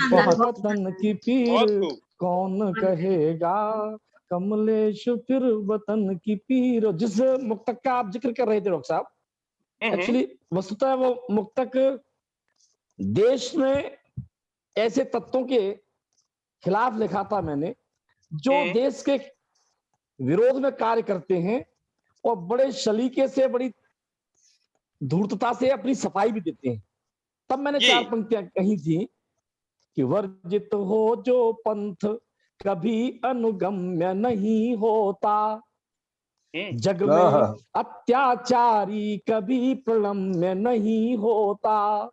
फिर वतन की पीर कौन कहेगा। कमलेश फिर वतन की पीर। जिस मुक्तक का आप जिक्र कर रहे थे डॉक्टर साहब, एक्चुअली वस्तुतः वो मुक्तक देश में ऐसे तत्वों के खिलाफ लिखा था मैंने, जो देश के विरोध में कार्य करते हैं और बड़े सलीके से, बड़ी धूर्तता से अपनी सफाई भी देते हैं। तब मैंने 4 पंक्तियां कही थी कि वर्जित हो जो पंथ कभी अनुगम्य नहीं होता, जग में अत्याचारी कभी प्रलम्य नहीं होता।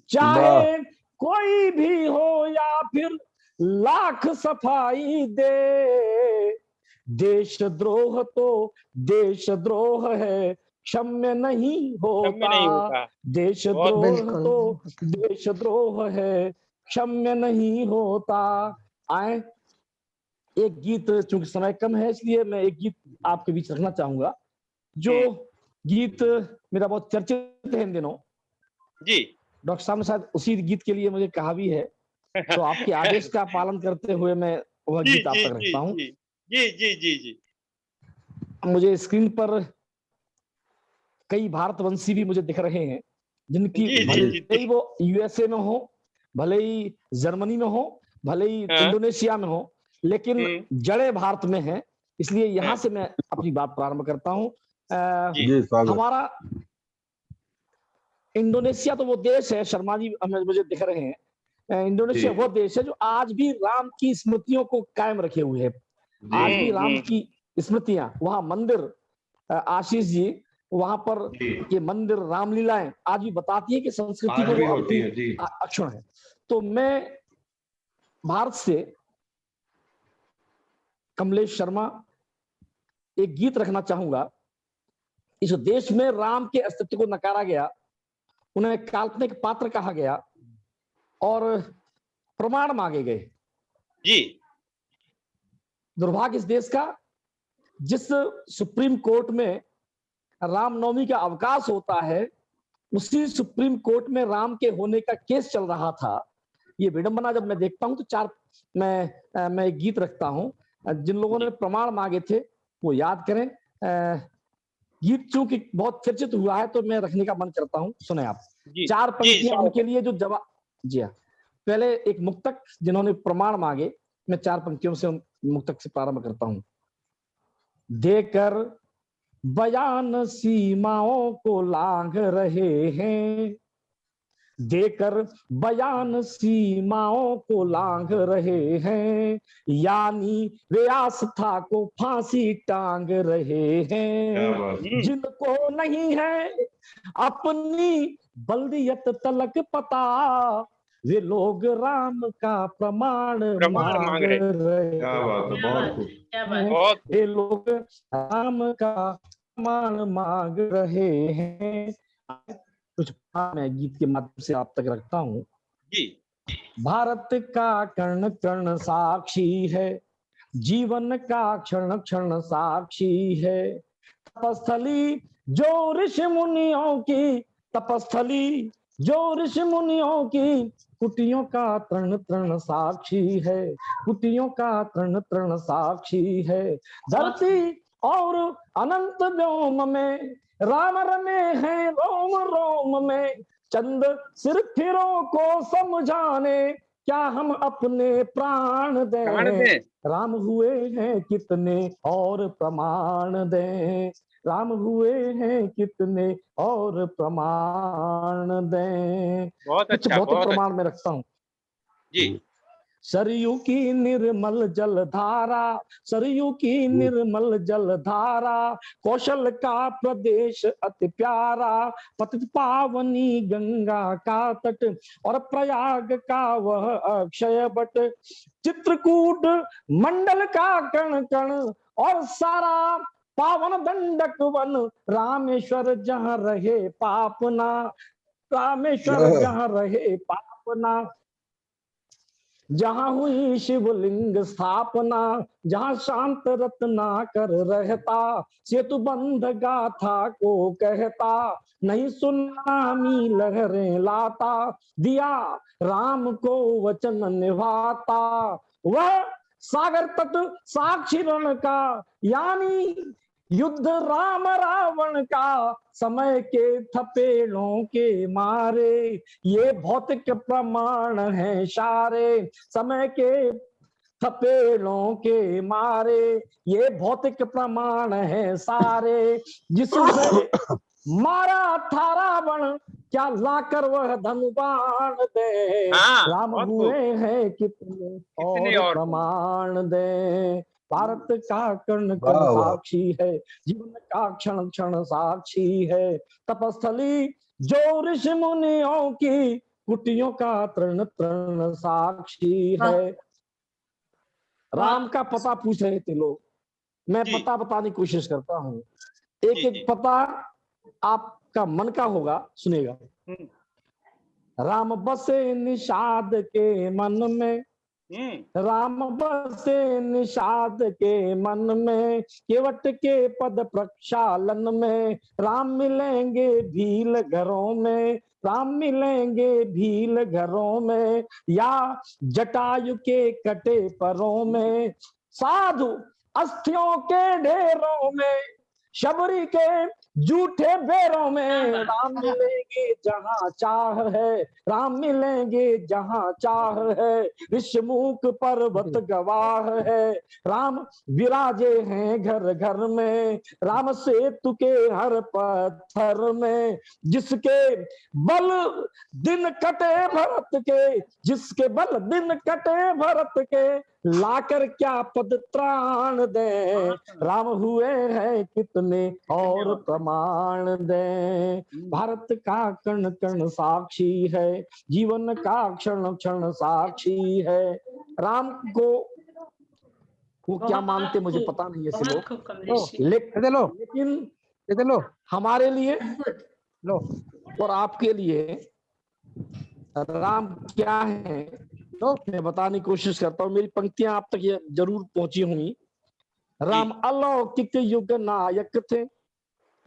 चाहे कोई भी हो या फिर लाख सफाई दे, देशद्रोह तो देशद्रोह है क्षम्य नहीं होता। देशद्रोह तो देशद्रोह है क्षम्य नहीं होता। आए एक गीत, चूंकि समय कम है इसलिए मैं एक गीत आपके बीच रखना चाहूंगा, जो गीत मेरा बहुत चर्चित है इन दिनों जी। डॉक्टर साहब ने शायद उसी गीत के लिए मुझे कहा भी है, तो आपके आदेश का पालन करते हुए मैं वह गीत आप तक रखता हूँ। जी जी जी जी। मुझे स्क्रीन पर कई भारतवंशी भी मुझे दिख रहे हैं, जिनकी भले ही वो यूएसए में हो, भले ही जर्मनी में हो, भले ही इंडोनेशिया में हो, लेकिन जड़े भारत में हैं। इसलिए यहाँ से मैं अपनी बात प्रारंभ करता हूँ। जी स्वागत। हमारा इंडोनेशिया तो वो देश है, शर्मा जी मुझे दिख रहे हैं, इंडोनेशिया वो देश है जो आज भी राम की स्मृतियों को कायम रखे हुए है। आज भी राम की स्मृतियां, वहां मंदिर, आशीष जी वहां पर ये मंदिर, रामलीलाएं आज भी बताती है कि संस्कृति को वो अपनी अक्षुण है। तो मैं भारत से कमलेश शर्मा एक गीत रखना चाहूंगा। इस देश में राम के अस्तित्व को नकारा गया, उन्हें काल्पनिक पात्र कहा गया और प्रमाण मांगे गए। जी, दुर्भाग्य इस देश का, जिस सुप्रीम कोर्ट में रामनवमी का अवकाश होता है, उसी सुप्रीम कोर्ट में राम के होने का केस चल रहा था। ये विडंबना जब मैं देखता हूं तो मैं एक गीत रखता हूं। जिन लोगों ने प्रमाण मांगे थे वो याद करें। गीत चूंकि बहुत चर्चित हुआ है तो मैं रखने का मन करता हूं, सुने आप। 4 पंक्तियां उनके लिए जो जवाब। जी हाँ, पहले एक मुक्तक जिन्होंने प्रमाण मांगे, मैं 4 पंक्तियों से मुक्तक से प्रारंभ करता हूं। देकर बयान सीमाओं को लांघ रहे हैं, देकर बयान सीमाओं को लांघ रहे हैं, यानी वे आस्था को फांसी टांग रहे हैं। जिनको नहीं है अपनी बल्दियत तलक पता, वे लोग राम का प्रमाण मांग रहे हैं। ये लोग राम का प्रमाण मांग रहे हैं। कुछ मैं गीत के माध्यम से आप तक रखता हूँ। भारत का कर्ण कर्ण साक्षी है, जीवन का क्षण क्षण साक्षी है। तपस्थली जो ऋषि मुनियों की, तपस्थली जो ऋषि मुनियों की, कुटियों का तृण तृण साक्षी है, कुटियों का तृण तृण साक्षी है। धरती और अनंत व्योम में राम रमे हैं रोम रोम में, चंद सिर फिरों को समझाने क्या हम अपने प्राण दें। राम हुए हैं कितने और प्रमाण दें, राम हुए हैं कितने और प्रमाण दें। बहुत अच्छा, बहुत प्रमाण में रखता हूँ जी। सरयू की निर्मल जल धारा, सरयू की निर्मल जल धारा, कौशल का प्रदेश अति प्यारा, पतित पावनी गंगा का तट और प्रयाग का वह अक्षय बट, चित्रकूट मंडल का कण कण और सारा पावन दंडक वन, रामेश्वर जहाँ रहे पापना, रामेश्वर जहाँ रहे पापना, जहाँ हुई शिवलिंग स्थापना, जहाँ शांत रत्नाकर रहता, सेतु बंध गाथा को कहता, नहीं सुनामी लहरें लाता, दिया राम को वचन निभाता, वह सागर तट साक्षी रण का, यानी युद्ध राम रावण का, समय के थपेड़ों के मारे, ये भौतिक प्रमाण है सारे, समय के थपेड़ों के मारे, ये भौतिक प्रमाण है सारे, जिससे मारा था रावण क्या लाकर वह धनुबाण दे, राम हुए हैं कितने और प्रमाण दे। भारत का कर्ण कर्ण साक्षी है, जीवन का क्षण क्षण साक्षी है, तपस्थली जो ऋषि मुनियों की, कुटियों का तृण तृण साक्षी है। राम का पता पूछ रहे थे लोग, मैं पता बताने की कोशिश करता हूँ। एक एक पता आपका मन का होगा, सुनेगा। राम बसे निषाद के मन में, राम बसे निषाद के मन में, केवट के पद प्रक्षालन में, राम मिलेंगे भील घरों में, राम मिलेंगे भील घरों में, या जटायु के कटे परों में, साधु अस्थियों के ढेरों में, शबरी के झूठे बेरों में राम मिलेंगे जहां चाह है, राम मिलेंगे जहां चाह है, ऋषमुख पर्वत गवाह है, राम विराजे हैं घर घर में, राम सेतु के हर पत्थर में, जिसके बल दिन कटे भरत के, जिसके बल दिन कटे भरत के, लाकर क्या पद त्राण दे, राम हुए हैं कितने और प्रमाण दे। भारत का कण कण साक्षी है, जीवन का क्षण क्षण साक्षी है। राम को वो क्या मानते मुझे पता नहीं है से लेकिन हमारे लिए लो और आपके लिए राम क्या है तो मैं बताने की कोशिश करता हूँ। मेरी पंक्तियां आप तक ये जरूर पहुंची होंगी। राम अलौकिक युग नायक थे,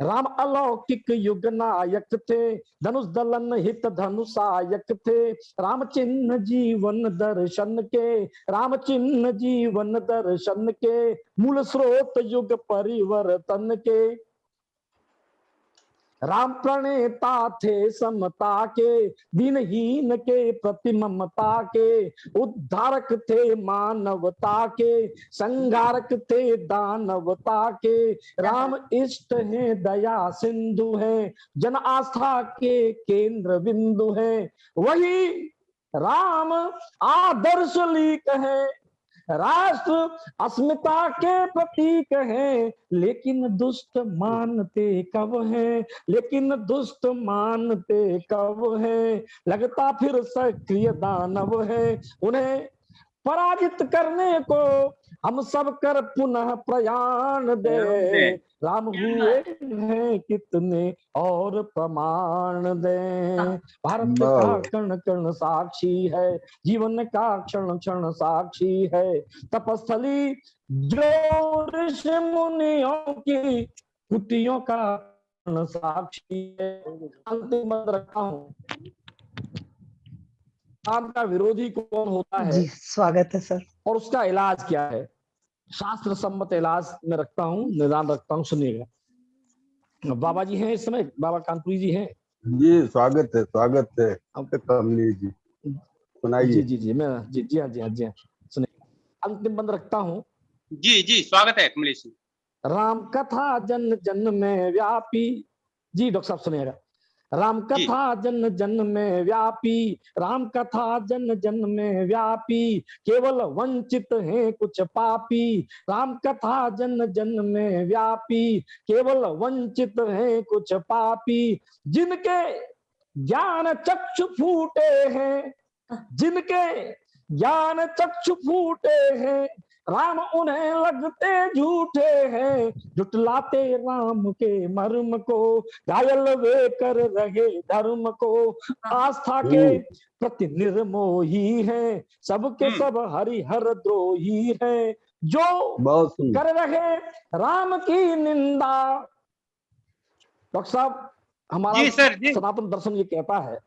राम अलौकिक युग नायक थे, धनुष दलन हित धनुषायक थे, राम चिन्ह जीवन दर्शन के, राम चिन्ह जीवन दर्शन के, मूल स्रोत युग परिवर्तन के, राम प्रणेता थे समता के, दीनहीन के प्रति ममता के, उद्धारक थे मानवता के, संहारक थे दानवता के, राम इष्ट है दया सिंधु है, जन आस्था के केंद्र बिंदु है, वही राम आदर्श लीक है, राष्ट्र अस्मिता के प्रतीक है, लेकिन दुष्ट मानते कब है, लेकिन दुष्ट मानते कब है, लगता फिर सक्रिय दानव है, उन्हें पराजित करने को हम सब कर पुनः प्रयाण दे, राम हुए हैं कितने और प्रमाण दे। भारत का कण कण साक्षी है, जीवन का क्षण क्षण साक्षी है, तपस्थली जो ऋषि मुनियों की कुटियों का साक्षी है। अंतिम रखा हूँ, राम का विरोधी कौन होता है जी, स्वागत है सर। और उसका इलाज क्या है, शास्त्र सम्मत इलाज में रखता हूँ, निदान रखता हूँ, सुनिएगा। बाबा जी हैं इस समय, बाबा कानपुरी जी हैं जी, स्वागत है कमली जी, सुनाइए। जी जी जी मैं जी हाँ सुनिए, अंतिम बंद रखता हूँ। जी जी स्वागत है कमलेश जी। राम कथा जन जन में व्यापी, जी डॉक्टर साहब सुनिएगा। राम कथा जन जन में व्यापी, राम कथा जन जन में व्यापी, केवल वंचित हैं कुछ पापी, राम कथा जन जन में व्यापी, केवल वंचित हैं कुछ पापी, जिनके ज्ञान चक्षु फूटे हैं, जिनके ज्ञान चक्षु फूटे हैं, राम उन्हें लगते झूठे हैं, जुटलाते राम के मर्म को, घायल वे कर रहे धर्म को, आस्था के प्रति निर्मोही है, सबके सब हरिहर द्रोही है, जो कर रहे राम की निंदा। डॉक्टर साहब हमारा सनातन दर्शन ये कहता है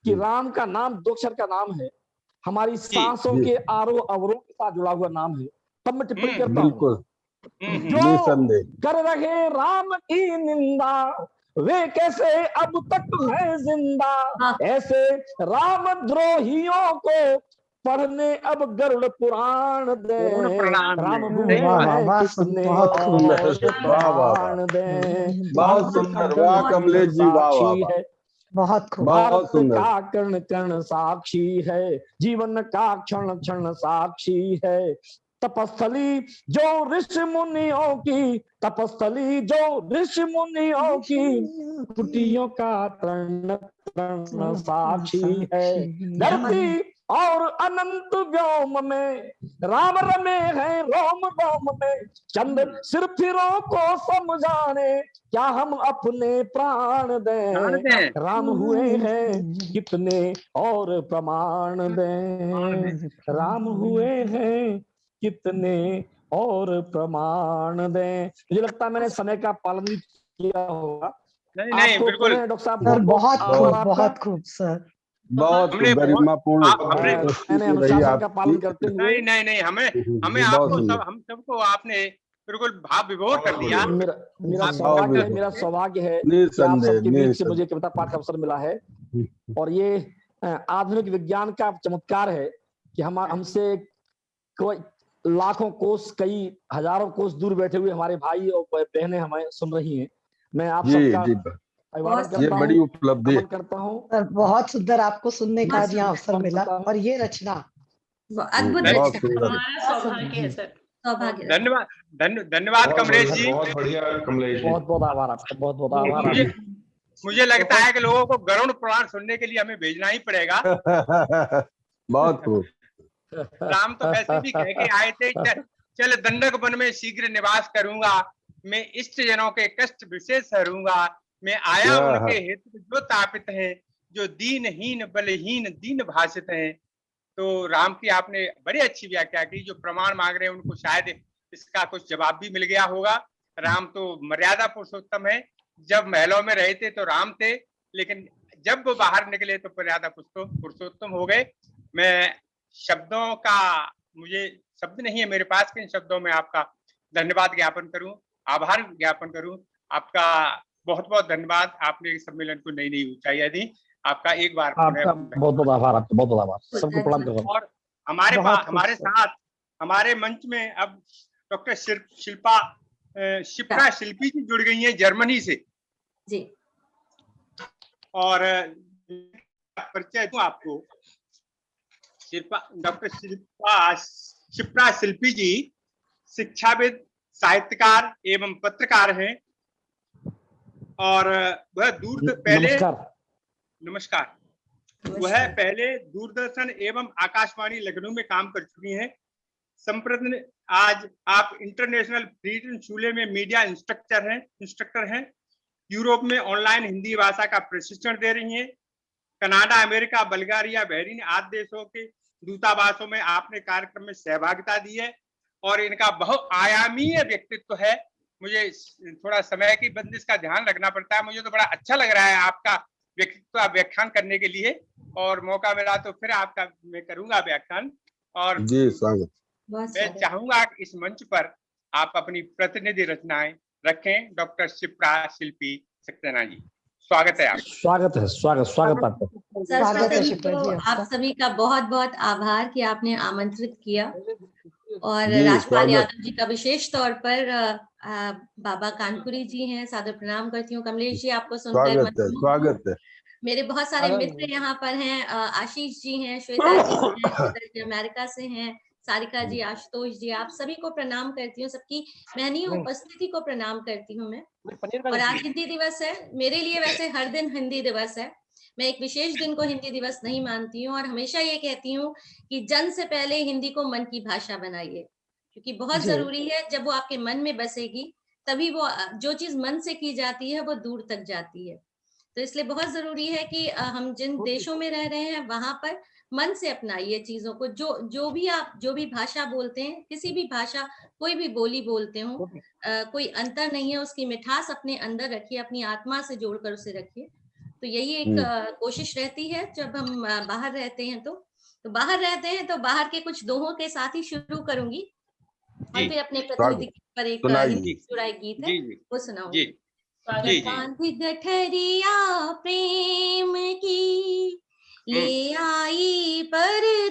कि राम का नाम दो अक्षर का नाम है, हमारी सांसों के आरोह अवरोह के साथ जुड़ा हुआ नाम है। तब मैं टिप्पणी करता हूँ, जो कर रहे राम की निंदा वे कैसे अब तक है जिंदा, ऐसे राम द्रोहियों को पढ़ने अब गरुड़ पुराण दे, राम हुए कितने बहुत सुंदर, वाह कमलेश जी, वाह बहुत खूब। भारत का कण कण साक्षी है, जीवन का क्षण क्षण साक्षी है, तपस्थली जो ऋषि मुनियों की, तपस्थली जो ऋषि मुनियों की कुटियों का तरण तरण साक्षी है, धरती और अनंत व्योम में राम रमे हैं रोम रोम में, चंद सिर फिरों को समझाने क्या हम अपने प्राण दें, राम हुए हैं कितने और प्रमाण दें, राम हुए हैं कितने और प्रमाण दें। मुझे लगता है मैंने समय का पालन किया होगा। नहीं बिल्कुल डॉक्टर साहब सर, बहुत खूब सर, बहुत गरिमापूर्ण नहीं हमें आपको हम सबको आपने बिल्कुल भाव विभोर कर दिया। मेरा आप सौभाग्य है, बहुत- मेरा सौभाग्य है कि आप निसंदेह, सबके बीच से निसंदेह। मुझे कविता पाठ का अवसर मिला है। और ये आधुनिक विज्ञान का चमत्कार है कि हम हमसे कोई लाखों कोस, कई हजारों कोस दूर बैठे हुए हमारे भाई और बहनें हमें सुन रही हैं। मैं आप जी सबका जी, अभिवादन ये करता बड़ी हूँ, उपलब्धि है। नमन करता हूँ। सर बहुत सुंदर, आपको सुनने का आज यहाँ अवसर नमन मिला करता हूँ। और ये रचना अद्भुत बहुत रचना, सुंदर। हमारा सौभाग्य है सर। सौभाग्य। धन्यवाद धन्यवाद कमलेश जी। बहुत बढ़िया कमलेश जी। बहुत बहुत आभार आपका, बहुत बहुत आभार मुझे आपका। मुझे लगता है कि लोगों को गरुड़ पुराण सुनने के लिए हमें भेजना ही पड़ेगा। बहुत खूब। राम तो वैसे भी कह के आए थे, चल दंडक वन में शीघ्र निवास करूंगा, मैं इष्ट जनों के कष्ट विशेष हरूंगा, मैं आया उनके हित जो तापित हैं, जो दीनहीन बलहीन दीन भाषित हैं। तो राम की आपने बड़ी अच्छी व्याख्या की। जो प्रमाण मांग रहे हैं उनको शायद इसका कुछ जवाब भी मिल गया होगा। राम तो मर्यादा पुरुषोत्तम है। जब महलों में रहे थे तो राम थे, लेकिन जब वो बाहर निकले तो मर्यादा पुरुषोत्तम हो गए। मैं शब्दों का, मुझे शब्द नहीं है मेरे पास कि इन शब्दों में आपका धन्यवाद ज्ञापन करूं, आभार ज्ञापन करूं। आपका बहुत बहुत धन्यवाद। आपने इस सम्मेलन को नई नई ऊंचाइयां दी। आपका एक बार आपका बहुत बहुत आभार, आपका बहुत बहुत आभार। सबको प्रणाम करता हूँ। और हमारे साथ हमारे मंच में अब डॉक्टर शिप्रा शिल्पी जी जुड़ गई हैं जर्मनी से जी। और परिचय दूं आपको। डॉक्टर शिप्रा शिल्पी जी शिक्षाविद, साहित्यकार एवं पत्रकार हैं और वह नमस्कार। वह पहले दूरदर्शन एवं आकाशवाणी लखनऊ में काम कर चुकी हैं। संप्रति आज आप इंटरनेशनल फ्रीडम स्कूल में मीडिया इंस्ट्रक्टर हैं। यूरोप में ऑनलाइन हिंदी भाषा का प्रशिक्षण दे रही हैं। कनाडा, अमेरिका, बल्गारिया, बहरीन आदि देशों के दूतावासों में आपने कार्यक्रम में सहभागिता दी है और इनका बहुआयामीय व्यक्तित्व है। मुझे थोड़ा समय की बंदिश का ध्यान रखना पड़ता है। मुझे तो बड़ा अच्छा लग रहा है आपका व्यक्तित्व व्याख्यान करने के लिए, और मौका मिला तो फिर आपका मैं करूंगा व्याख्यान। और जी स्वागत। मैं चाहूंगा कि इस मंच पर आप अपनी प्रतिनिधि रचनाएं रखें। डॉक्टर शिप्रा शिल्पी सक्सेना जी, स्वागत है आपका। स्वागत है, स्वागत आपका। तो आप सभी का बहुत बहुत आभार कि आपने आमंत्रित किया। और राजपाल यादव जी का विशेष तौर पर बाबा कानपुरी जी हैं, सादर प्रणाम करती हूँ। कमलेश जी, आपको सुनकर स्वागत है। मेरे बहुत सारे मित्र यहाँ पर हैं। आशीष जी हैं, श्वेता जी हैं, अमेरिका से हैं, सारिका जी, आशुतोष जी, आप सभी को प्रणाम करती हूँ। सबकी महनीय उपस्थिति को प्रणाम करती हूँ मैं। और आज हिंदी दिवस है। मेरे लिए वैसे हर दिन हिंदी दिवस है। मैं एक विशेष दिन को हिंदी दिवस नहीं मानती हूँ और हमेशा ये कहती हूँ कि जन से पहले हिंदी को मन की भाषा बनाइए, क्योंकि बहुत जरूरी है। जब वो आपके मन में बसेगी तभी वो जो चीज मन से की जाती है वो दूर तक जाती है। तो इसलिए बहुत जरूरी है कि हम जिन देशों में रह रहे हैं वहां पर मन से अपनाइए चीजों को। जो भी भाषा बोलते हैं, किसी भी भाषा, कोई भी बोली बोलते हो, कोई अंतर नहीं है। उसकी मिठास अपने अंदर रखिए, अपनी आत्मा से जोड़कर उसे रखिए। तो यही एक कोशिश रहती है जब हम बाहर रहते हैं। तो बाहर के कुछ दोहों के साथ ही शुरू करूंगी और फिर अपने प्रतिनिधि पर एक हिंदी जुड़ा गीत है वो सुनाऊंगी। बांध गठरिया प्रेम की ले आई परदेस,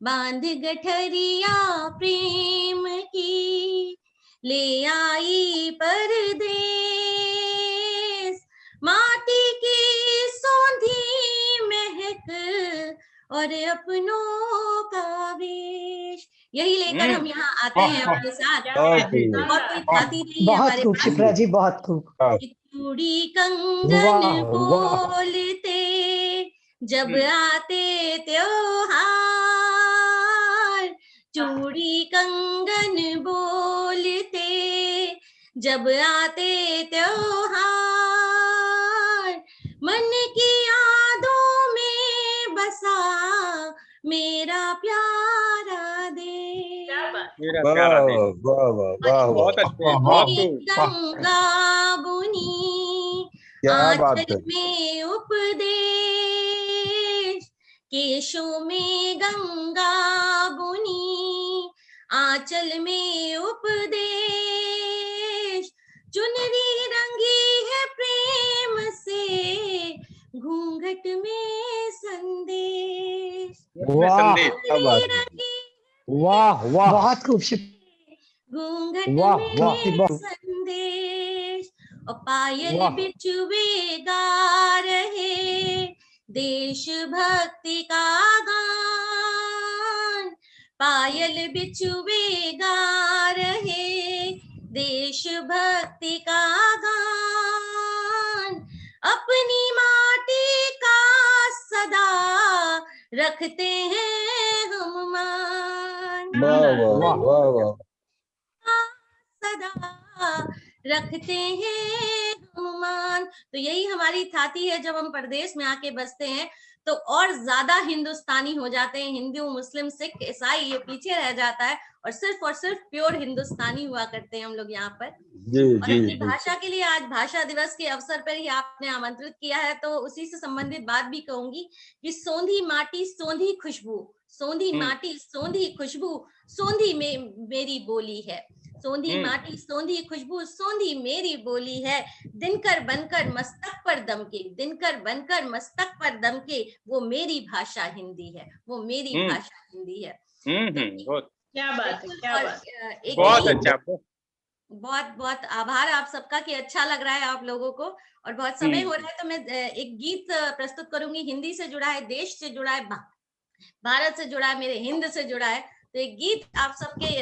बांध गठरिया प्रेम की ले आई परदेस, माटी की सौंधी महक और अपनों का वेश। यही लेकर हम यहाँ आते हैं अपने साथ। और कोई खाती नहीं है हमारे पास। शिप्रा जी, बहुत खूब। चूड़ी कंगन बोलते जब आते त्योहार, चूड़ी कंगन बोलते जब आते त्योहार, मन की यादों में बसा मेरा प्यारा देश। गंगा बुनी आंचल में उपदेश, केशों में गंगा बुनी आंचल में उपदेश, चुनरी रंगी है प्रेम से, घूंघट में संदेश। वाह क्या बात है। वाह वाह बहुत खूबसूरत। घूंघट वाह में वाह संदेश, और पायल वाह। बिछुए गा रहे देश भक्ति का गान, पायल बिछुए गा रहे देश भक्ति का गान, अपनी माटी का सदा रखते हैं हम मान, वाह वाह वाह वाह। सदा रखते हैं हम मान। तो यही हमारी थाती है, जब हम परदेश में आके बसते हैं तो और ज्यादा हिंदुस्तानी हो जाते हैं। हिंदू, मुस्लिम, सिख, ईसाई ये पीछे रह जाता है और सिर्फ प्योर हिंदुस्तानी हुआ करते हैं हम लोग यहाँ पर। जी और जी अपनी जी। भाषा के लिए आज भाषा दिवस के अवसर पर ही आपने आमंत्रित किया है, तो उसी से संबंधित बात भी कहूंगी कि सोंधी माटी सोंधी खुशबू, सोंधी माटी सोंधी खुशबू, सोंधी में मेरी बोली है, सोंधी माटी सोंधी खुशबू, सोंधी मेरी बोली है, दिनकर बनकर मस्तक पर दम के, दिनकर बनकर मस्तक पर दम के, वो मेरी भाषा हिंदी है, वो मेरी भाषा हिंदी है। बहुत क्या बात है, क्या और बात। एक बहुत गीत- अच्छा। बहुत बहुत आभार आप सबका कि अच्छा लग रहा है आप लोगों को, और बहुत समय हो रहा है तो मैं एक गीत प्रस्तुत करूंगी, हिंदी से जुड़ा है, देश से जुड़ा है, भारत से जुड़ा है, मेरे हिंद से जुड़ा है। तो एक गीत आप सबके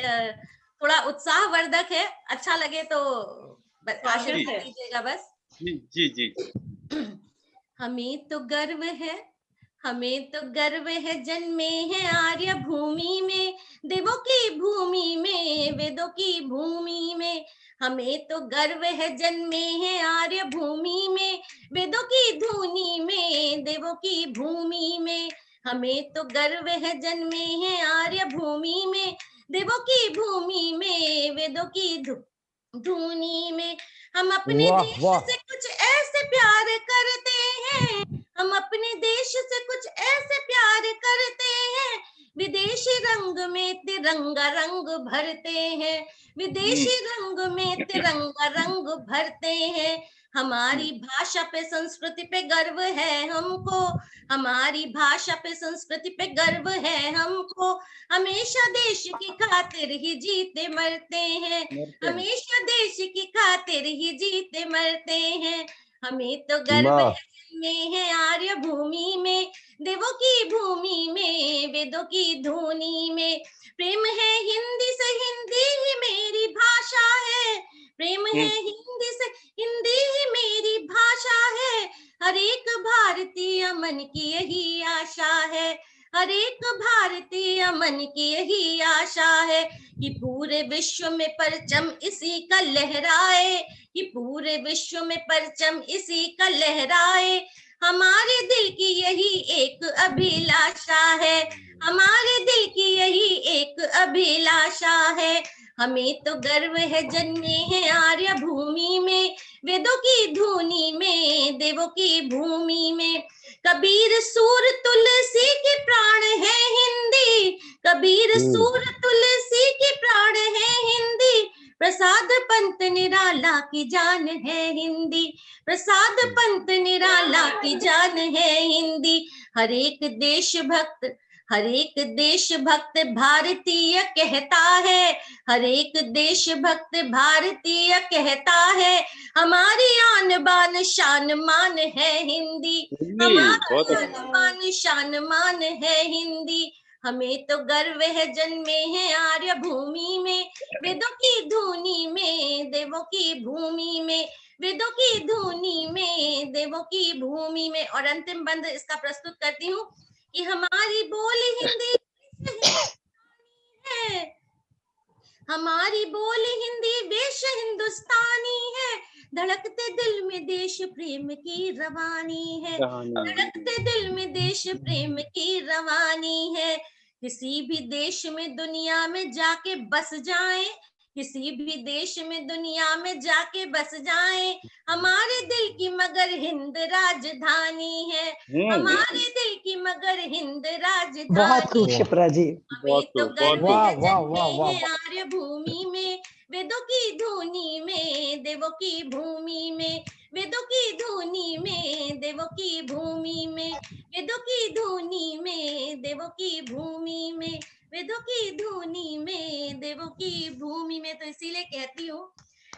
थोड़ा उत्साहवर्धक है, अच्छा लगे तो आशीर्वाद दीजिएगा बस। जी जी जी। हमें तो गर्व है, हमें तो गर्व है, जन्मे हैं आर्य भूमि में, देवों की भूमि में, वेदों की भूमि में। हमें तो गर्व है, जन्मे हैं आर्य भूमि में, वेदों की धुनी में, देवों की भूमि में। हमें तो गर्व है, जन्मे हैं आर्य भूमि में, देवों की भूमि में, वेदों की धुनी में। हम अपने देश से कुछ ऐसे प्यार करते हैं, हम अपने देश से कुछ ऐसे प्यार करते हैं, विदेशी रंग में तिरंगा रंग भरते हैं, विदेशी रंग में तिरंगा रंग भरते हैं। हमारी भाषा पे संस्कृति पे गर्व है हमको, हमारी भाषा पे संस्कृति पे गर्व है हमको। हमेशा देश की खातिर ही जीते मरते हैं, हमेशा देश की खातिर ही जीते मरते हैं। हमें तो गर्व है, में है आर्य भूमि में, देवों की भूमि में, वेदों की धुनी में। प्रेम है हिंदी से, हिंदी ही मेरी भाषा है, प्रेम है हिंदी से, हिंदी ही मेरी भाषा है। हर एक भारतीय मन की यही आशा है, हर एक भारतीय मन की यही आशा है कि पूरे विश्व में परचम इसी का लहराए, कि पूरे विश्व में परचम इसी का लहराए। हमारे दिल की यही एक अभिलाषा है, हमारे दिल की यही एक अभिलाषा है। हमें तो गर्व है, जन्मे हैं आर्य भूमि में, वेदों की धुनी में, देवों की भूमि में। कबीर सूर तुलसी के प्राण है हिंदी, कबीर सूर तुलसी के प्राण है हिंदी। प्रसाद पंत निराला की जान है हिंदी, प्रसाद पंत निराला की जान है हिंदी। हर एक देशभक्त, हर एक देशभक्त भारतीय कहता है, हर एक देशभक्त भारतीय कहता है। हमारी आन बान शान मान है हिंदी, हमारी आन बान शान मान है हिंदी। हमें तो गर्व है, जन्मे हैं आर्य भूमि में, वेदों की धुनी में, देवों की भूमि में, वेदों की धुनी में, देवों की भूमि में। और अंतिम बंद इसका प्रस्तुत करती हूँ कि हमारी बोली हिंदी है, हमारी बोली हिंदी वेश हिंदुस्तानी है। धड़कते दिल में देश प्रेम की रवानी है, धड़कते दिल में देश प्रेम की रवानी है। किसी भी देश में दुनिया में जाके बस जाएं, किसी भी देश में दुनिया में जाके बस जाएं, हमारे दिल की मगर हिंद राजधानी है, हमारे दिल की मगर हिंद बहुत खूब राजधानी। शिप्रा जी। हमें तो गर्व वाह है वाह जन्मे वाह वाह हैं आर्य भूमि में, वेदों की धुनी में, देवों की भूमि में, वेदों की धुनी में, देवों की भूमि में, वेदों की धुनी में, देवों की भूमि में, वेदों की धुनी में, देवों की भूमि में। तो इसीलिए कहती हूँ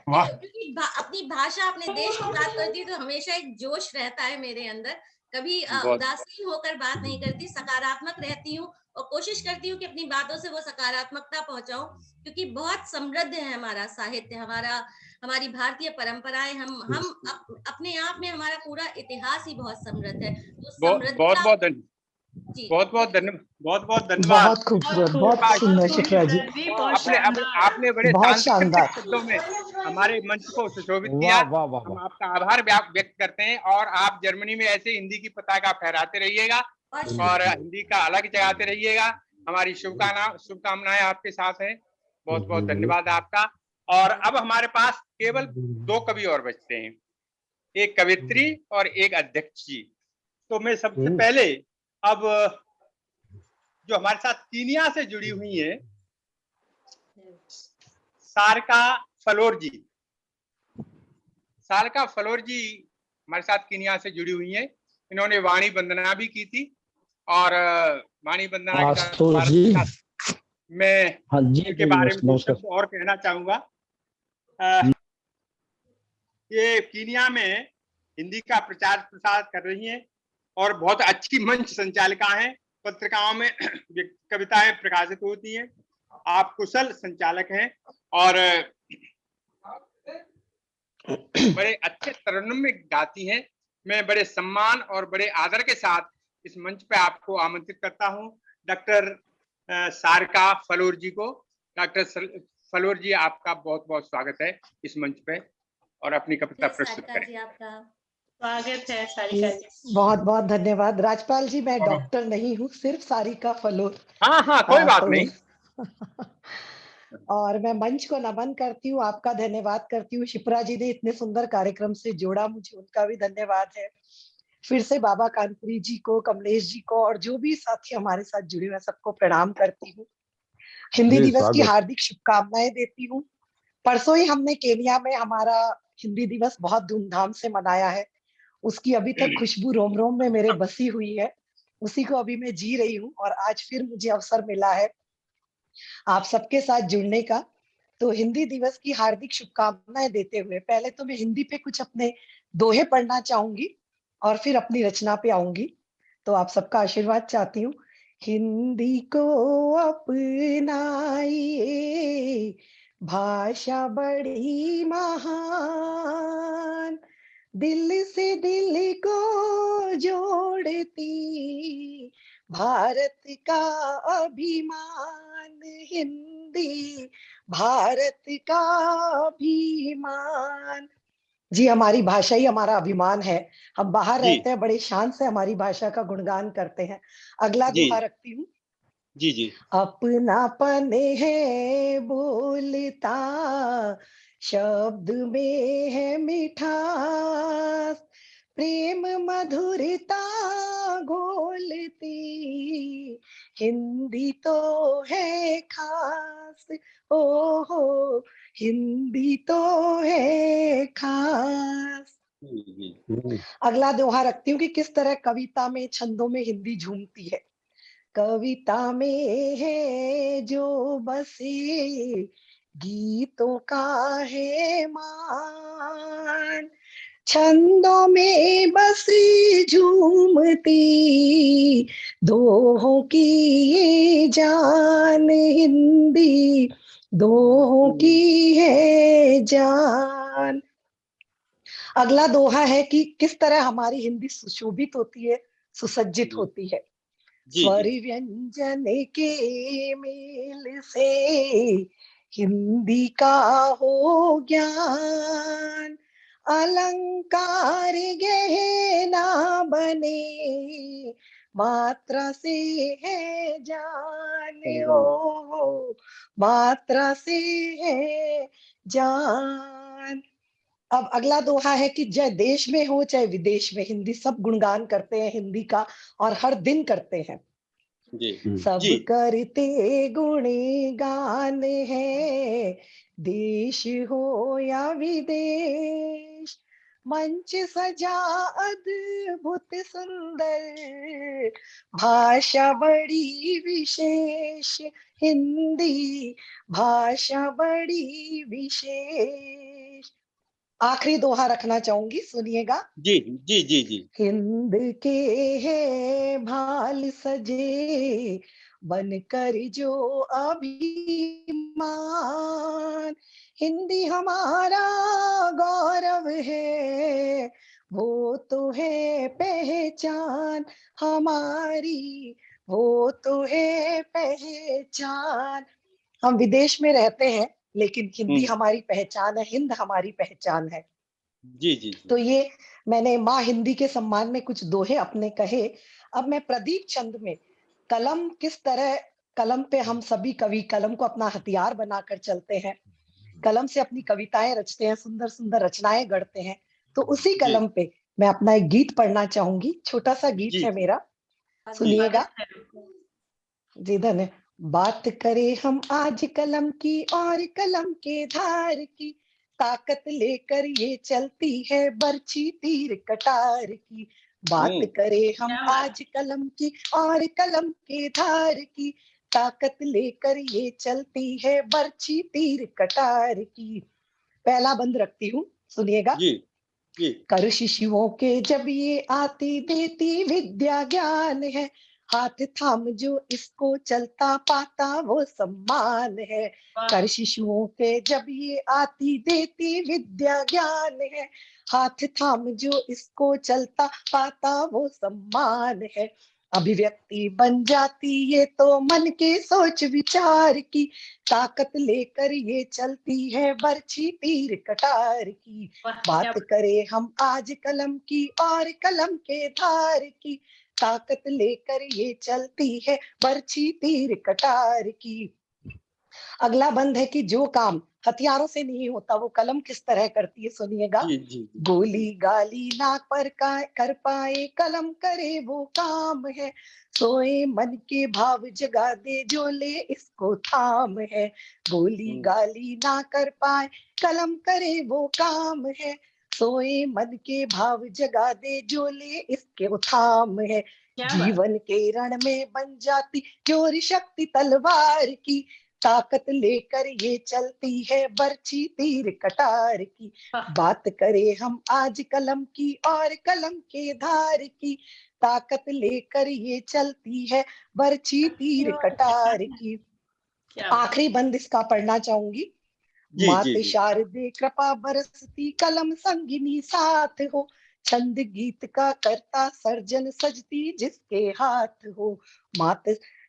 वाह क्योंकि अपनी भाषा अपने देश की बात करती है तो हमेशा एक जोश रहता है मेरे अंदर, कभी उदासीन होकर बात नहीं करती, सकारात्मक रहती हूँ और कोशिश करती हूँ कि अपनी बातों से वो सकारात्मकता पहुंचाऊं, क्योंकि बहुत समृद्ध है हमारा साहित्य, हमारी भारतीय परंपराएं, हम अपने आप में हमारा पूरा इतिहास ही बहुत समृद्ध है। तो समृद्धता जी बहुत बहुत धन्यवाद। बहुत खूबसूरत, बहुत सुंदर शिप्रा जी, आपने बड़े बहुत सांस्कृतिक शानदार। शब्दों में हमारे मंच को सुशोभित वाह किया। वाह वाह हम वाह। आपका आभार व्यक्त करते हैं और आप जर्मनी में ऐसे हिंदी की पताका फहराते रहिएगा और हिंदी का अलग जगाते रहिएगा। हमारी शुभकामनाएं आपके साथ हैं। बहुत बहुत धन्यवाद आपका। और अब हमारे पास केवल 2 कवि और बचते हैं, एक कवित्री और एक अध्यक्ष जी। तो मैं सबसे पहले अब जो हमारे साथ कीनिया से जुड़ी हुई है सारिका फलोर जी, सारिका फलोर जी हमारे साथ कीनिया से जुड़ी हुई हैं। इन्होंने वाणी वंदना भी की थी और वाणी वंदना के साथ मैं इनके बारे में 2 शब्द और कहना चाहूंगा। ये कीनिया में हिंदी का प्रचार प्रसार कर रही हैं और बहुत अच्छी मंच संचालिका हैं। पत्रिकाओं में कविताएं प्रकाशित होती हैं। आप कुशल संचालक हैं और बड़े अच्छे तरन्नुम में गाती हैं। मैं बड़े सम्मान और बड़े आदर के साथ इस मंच पे आपको आमंत्रित करता हूं, डॉक्टर सारिका फलोर जी को। डॉक्टर फलोर जी, आपका बहुत बहुत स्वागत है इस मंच पे और अपनी कविता प्रस्तुत करें। आपका स्वागत है सारिका जी। बहुत बहुत धन्यवाद राजपाल जी। मैं डॉक्टर नहीं हूँ, सिर्फ सारिका फलोर। हाँ कोई बात नहीं। और मैं मंच को नमन करती हूँ, आपका धन्यवाद करती हूँ। शिप्रा जी ने इतने सुंदर कार्यक्रम से जोड़ा, मुझे उनका भी धन्यवाद है। फिर से बाबा कानपुरी जी को, कमलेश जी को और जो भी साथी हमारे साथ जुड़े हुए सबको प्रणाम करती हूँ। हिंदी दिवस की हार्दिक शुभकामनाएं देती हूँ। परसों ही हमने केनिया में हमारा हिंदी दिवस बहुत धूमधाम से मनाया है। उसकी अभी तक खुशबू रोम रोम में मेरे बसी हुई है, उसी को अभी मैं जी रही हूँ। और आज फिर मुझे अवसर मिला है आप सबके साथ जुड़ने का। तो हिंदी दिवस की हार्दिक शुभकामनाएं देते हुए पहले तो मैं हिंदी पे कुछ अपने दोहे पढ़ना चाहूंगी और फिर अपनी रचना पे आऊंगी। तो आप सबका आशीर्वाद चाहती हूँ। हिंदी को अपनाइए, भाषा बड़ी महान, दिल से दिल को जोड़ती, भारत का अभिमान, हिंदी भारत का अभिमान। जी, हमारी भाषा ही हमारा अभिमान है। हम बाहर रहते हैं, बड़े शान से हमारी भाषा का गुणगान करते हैं। अगला दोहा रखती हूँ। जी अपनापन है बोलता, शब्द में है मिठास, प्रेम मधुरता घोलती, हिंदी तो है खास। ओ हो, हिंदी तो है खास। अगला दोहा रखती हूँ कि किस तरह कविता में, छंदों में हिंदी झूमती है। कविता में है जो बसे, गीतों का है मान, छंदों में बसी झूमती, दोहों की ये जान, हिंदी दोहों की है जान। अगला दोहा है कि किस तरह हमारी हिंदी सुशोभित होती है, सुसज्जित होती है। स्वर व्यंजन के मेल से हिंदी का हो ज्ञान, अलंकार गहना बने मात्रा से है जान, ओ मात्रा से है जान। अब अगला दोहा है कि चाहे देश में हो चाहे विदेश में, हिंदी सब गुणगान करते हैं हिंदी का, और हर दिन करते हैं। जी सब जी करते गुणगान है, देश हो या विदेश। मंच सजा अद्भुत सुंदर, भाषा बड़ी विशेष, हिंदी भाषा बड़ी विशेष। आखिरी दोहा रखना चाहूंगी, सुनिएगा। जी जी जी जी हिंद के है भाल सजे, बनकर जो अभिमान, हिंदी हमारा गौरव है, वो तो है पहचान हमारी, वो तो है पहचान। हम विदेश में रहते हैं लेकिन हिंदी हमारी पहचान है, हिंद हमारी पहचान है। जी जी जी तो ये मैंने माँ हिंदी के सम्मान में कुछ दोहे अपने कहे। अब मैं प्रदीप चंद में कलम किस तरह, कलम पे हम सभी कवि कलम को अपना हथियार बनाकर चलते हैं, कलम से अपनी कविताएं रचते हैं, सुंदर सुंदर रचनाएं गढ़ते हैं। तो उसी कलम पे मैं अपना एक गीत पढ़ना चाहूंगी, छोटा सा गीत जी है मेरा, जी सुनिएगा। जी धन्य। बात करें हम आज कलम की और कलम के धार की, ताकत लेकर ये चलती है बरछी तीर कटार की। बात करें हम आज कलम की और कलम के धार की, ताकत लेकर ये चलती है बरछी तीर कटार की। पहला बंद रखती हूँ, सुनिएगा। जी जी कर शिशुओं के जब ये आती देती विद्या ज्ञान है, हाथ थाम जो इसको चलता पाता वो सम्मान है। कर शिशुओं के जब ये आती देती विद्या ज्ञान है, हाथ थाम जो इसको चलता पाता वो सम्मान है। अभिव्यक्ति बन जाती ये तो मन के सोच विचार की, ताकत लेकर ये चलती है बरछी तीर कटार की। बात करें हम आज कलम की और कलम के धार की, ताकत लेकर ये चलती है बरछी तीर कटार की। अगला बंद है कि जो काम हथियारों से नहीं होता वो कलम किस तरह करती है, सुनिएगा। जी जी गोली गाली ना पर कर पाए कलम करे वो काम है, सोए मन के भाव जगा दे जो ले इसको थाम है। गोली गाली ना कर पाए कलम करे वो काम है, सोए मन के भाव जगा दे जो ले इसके थाम है। जीवन के रण में बन जाती जोर शक्ति तलवार की, ताकत लेकर ये चलती है बरछी तीर कटार की। बात करें हम आज कलम की और कलम के धार की, ताकत लेकर ये चलती है बरछी तीर कटार की। आखिरी बंद इसका पढ़ना चाहूंगी। मात शारदे कृपा बरसती कलम संगिनी साथ हो, छंद गीत का करता सर्जन सजती जिसके हाथ हो। मात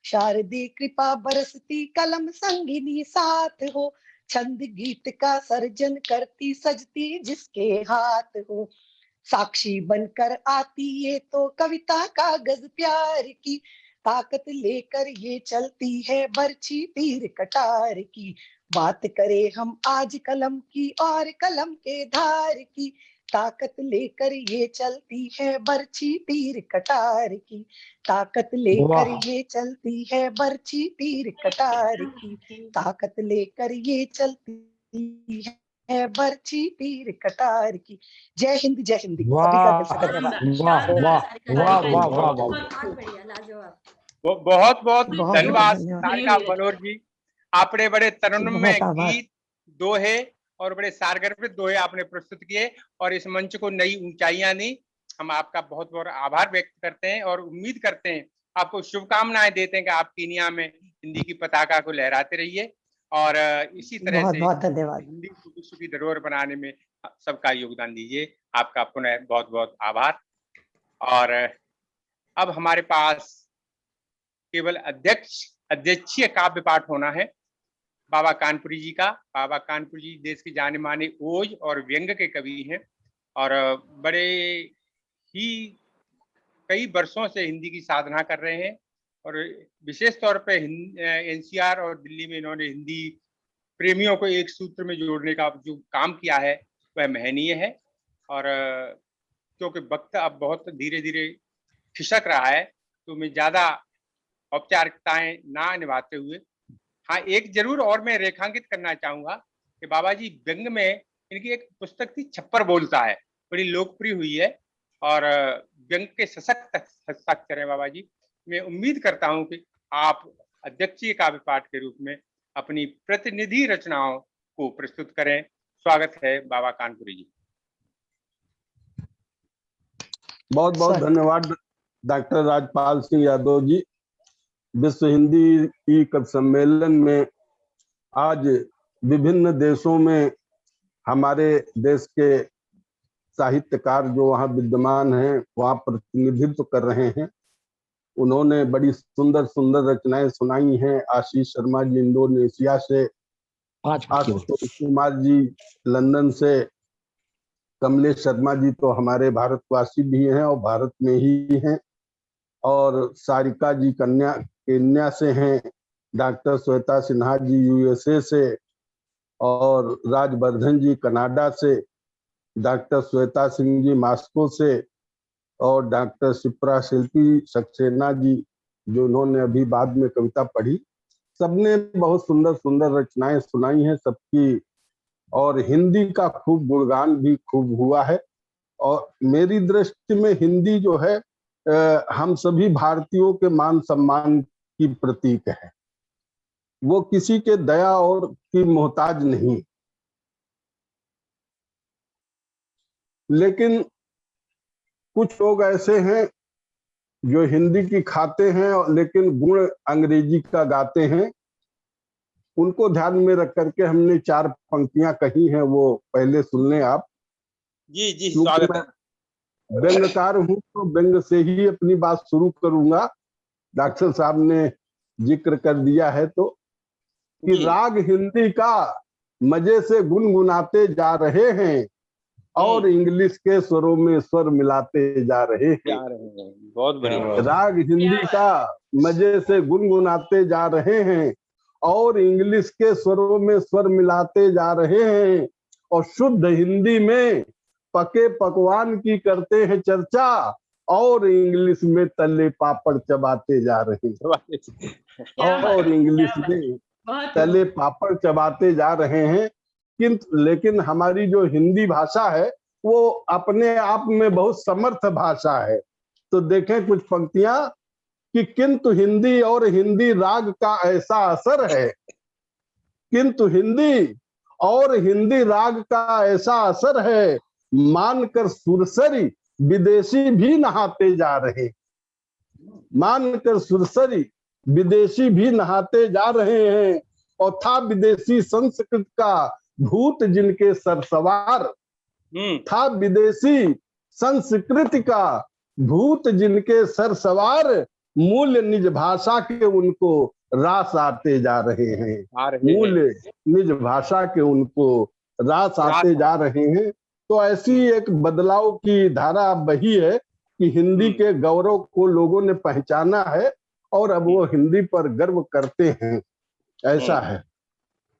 शारदे कृपा बरसती कलम संगिनी साथ हो, छंद गीत का सर्जन करती सजती जिसके हाथ हो। साक्षी बनकर आती ये तो कविता कागज प्यार की, ताकत लेकर ये चलती है बरछी तीर कटार की। बात करें हम आज कलम की और कलम के धार की, ताकत लेकर ये चलती है बरछी तीर कटार की। ताकत लेकर ये चलती है बरछी तीर कटार की, ताकत लेकर ये चलती है बरछी तीर कटार की। जय हिंद जय हिंदी। सभी का दिल से धन्यवाद। वाह वाह वाह वाह वाह वाह। बहुत बढ़िया, लाजवाब। बहुत बहुत बहुत धन्यवाद धन्यवाद। सारिका मनोहर जी। आपने बड़े तरुण में आभार। गीत, दोहे और बड़े सारगर्भित दोहे आपने प्रस्तुत किए और इस मंच को नई ऊंचाइयां दी। हम आपका बहुत बहुत आभार व्यक्त करते हैं और उम्मीद करते हैं, आपको शुभकामनाएं देते हैं कि आप कीनिया में हिंदी की पताका को लहराते रहिए और इसी तरह बहुत से बहुत धन्यवाद। हिंदी को विश्व की धरोहर बनाने में सबका योगदान दीजिए। आपका पुनः बहुत बहुत आभार। और अब हमारे पास केवल अध्यक्षीय काव्य पाठ होना है बाबा कानपुरी जी का। बाबा कानपुरी जी देश के जाने माने ओज और व्यंग के कवि हैं और बड़े ही कई वर्षों से हिंदी की साधना कर रहे हैं और विशेष तौर पे एनसीआर और दिल्ली में इन्होंने हिंदी प्रेमियों को एक सूत्र में जोड़ने का जो काम किया है वह महनीय है। और क्योंकि वक्त अब बहुत धीरे धीरे खिसक रहा है तो मैं ज्यादा औपचारिकताएं ना निभाते हुए, हाँ एक जरूर और मैं रेखांकित करना चाहूंगा कि बाबा जी व्यंग में इनकी एक पुस्तक थी छप्पर बोलता है, बड़ी लोकप्रिय हुई है और व्यंग के सशक्त हस्ताक्षर हैं बाबा जी। मैं उम्मीद करता हूं कि आप अध्यक्षीय काव्य पाठ के रूप में अपनी प्रतिनिधि रचनाओं को प्रस्तुत करें। स्वागत है बाबा कानपुरी जी। बहुत बहुत धन्यवाद डॉक्टर राजपाल सिंह यादव जी। विश्व हिंदी ई कवि सम्मेलन में आज विभिन्न देशों में हमारे देश के साहित्यकार जो वहाँ विद्यमान हैं वहाँ प्रतिनिधित्व कर रहे हैं। उन्होंने बड़ी सुंदर सुंदर रचनाएं सुनाई हैं। आशीष शर्मा जी इंडोनेशिया से, आशुतोष कुमार जी लंदन से, कमलेश शर्मा जी तो हमारे भारतवासी भी हैं और भारत में ही हैं, और सारिका जी केन्या से हैं, डॉक्टर श्वेता सिन्हा जी यूएसए से, और राजवर्धन जी कनाडा से, डॉक्टर श्वेता सिंह जी मॉस्को से, और डॉक्टर शिप्रा शिल्पी सक्सेना जी जो उन्होंने अभी बाद में कविता पढ़ी। सबने बहुत सुंदर सुंदर रचनाएं सुनाई हैं सबकी, और हिंदी का खूब गुणगान भी खूब हुआ है। और मेरी दृष्टि में हिंदी जो है हम सभी भारतीयों के मान सम्मान की प्रतीक है। वो किसी के दया और की मोहताज नहीं, लेकिन कुछ लोग ऐसे हैं जो हिंदी की खाते हैं लेकिन गुण अंग्रेजी का गाते हैं। उनको ध्यान में रख करके हमने 4 पंक्तियां कही हैं, वो पहले सुन लें आप। जी जी स्वागत है। व्यंग्यकार हूं तो व्यंग से ही अपनी बात शुरू करूंगा। डॉक्टर साहब ने जिक्र कर दिया है तो कि राग हिंदी का मजे से गुनगुनाते जा रहे हैं और इंग्लिश के स्वरों में स्वर मिलाते जा रहे हैं। बहुत बढ़िया। राग हिंदी का मजे से गुनगुनाते जा रहे हैं और इंग्लिश के स्वरों में स्वर मिलाते जा रहे हैं, और शुद्ध हिंदी में पके पकवान की करते हैं चर्चा और इंग्लिश में तले पापड़ चबाते जा रहे हैं, और इंग्लिश में तले पापड़ चबाते जा रहे हैं। किंतु लेकिन हमारी जो हिंदी भाषा है वो अपने आप में बहुत समर्थ भाषा है। तो देखें कुछ पंक्तियां कि किंतु हिंदी और हिंदी राग का ऐसा असर है, किंतु हिंदी और हिंदी राग का ऐसा असर है, मानकर सुरसरी विदेशी भी नहाते जा रहे, मानकर सुरसरी विदेशी भी नहाते जा रहे हैं। और था विदेशी संस्कृत का भूत जिनके सरसवार, था विदेशी संस्कृति का भूत जिनके सरसवार, मूल निज भाषा के उनको रास आते जा रहे हैं, मूल निज भाषा के उनको रास आते जा रहे हैं। तो ऐसी एक बदलाव की धारा बही है कि हिंदी के गौरव को लोगों ने पहचाना है और अब वो हिंदी पर गर्व करते हैं। ऐसा है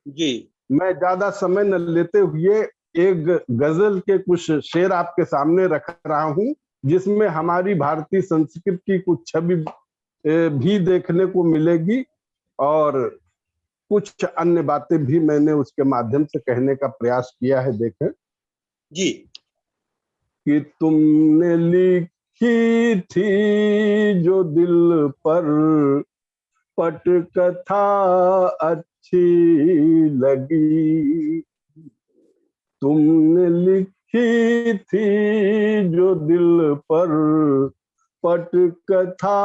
जी। मैं ज्यादा समय न लेते हुए एक गजल के कुछ शेर आपके सामने रख रहा हूं, जिसमें हमारी भारतीय संस्कृति की कुछ छवि भी देखने को मिलेगी और कुछ अन्य बातें भी मैंने उसके माध्यम से कहने का प्रयास किया है। देखें जी कि तुमने लिखी थी जो दिल पर पट कथा अच्छी लगी, तुमने लिखी थी जो दिल पर पट कथा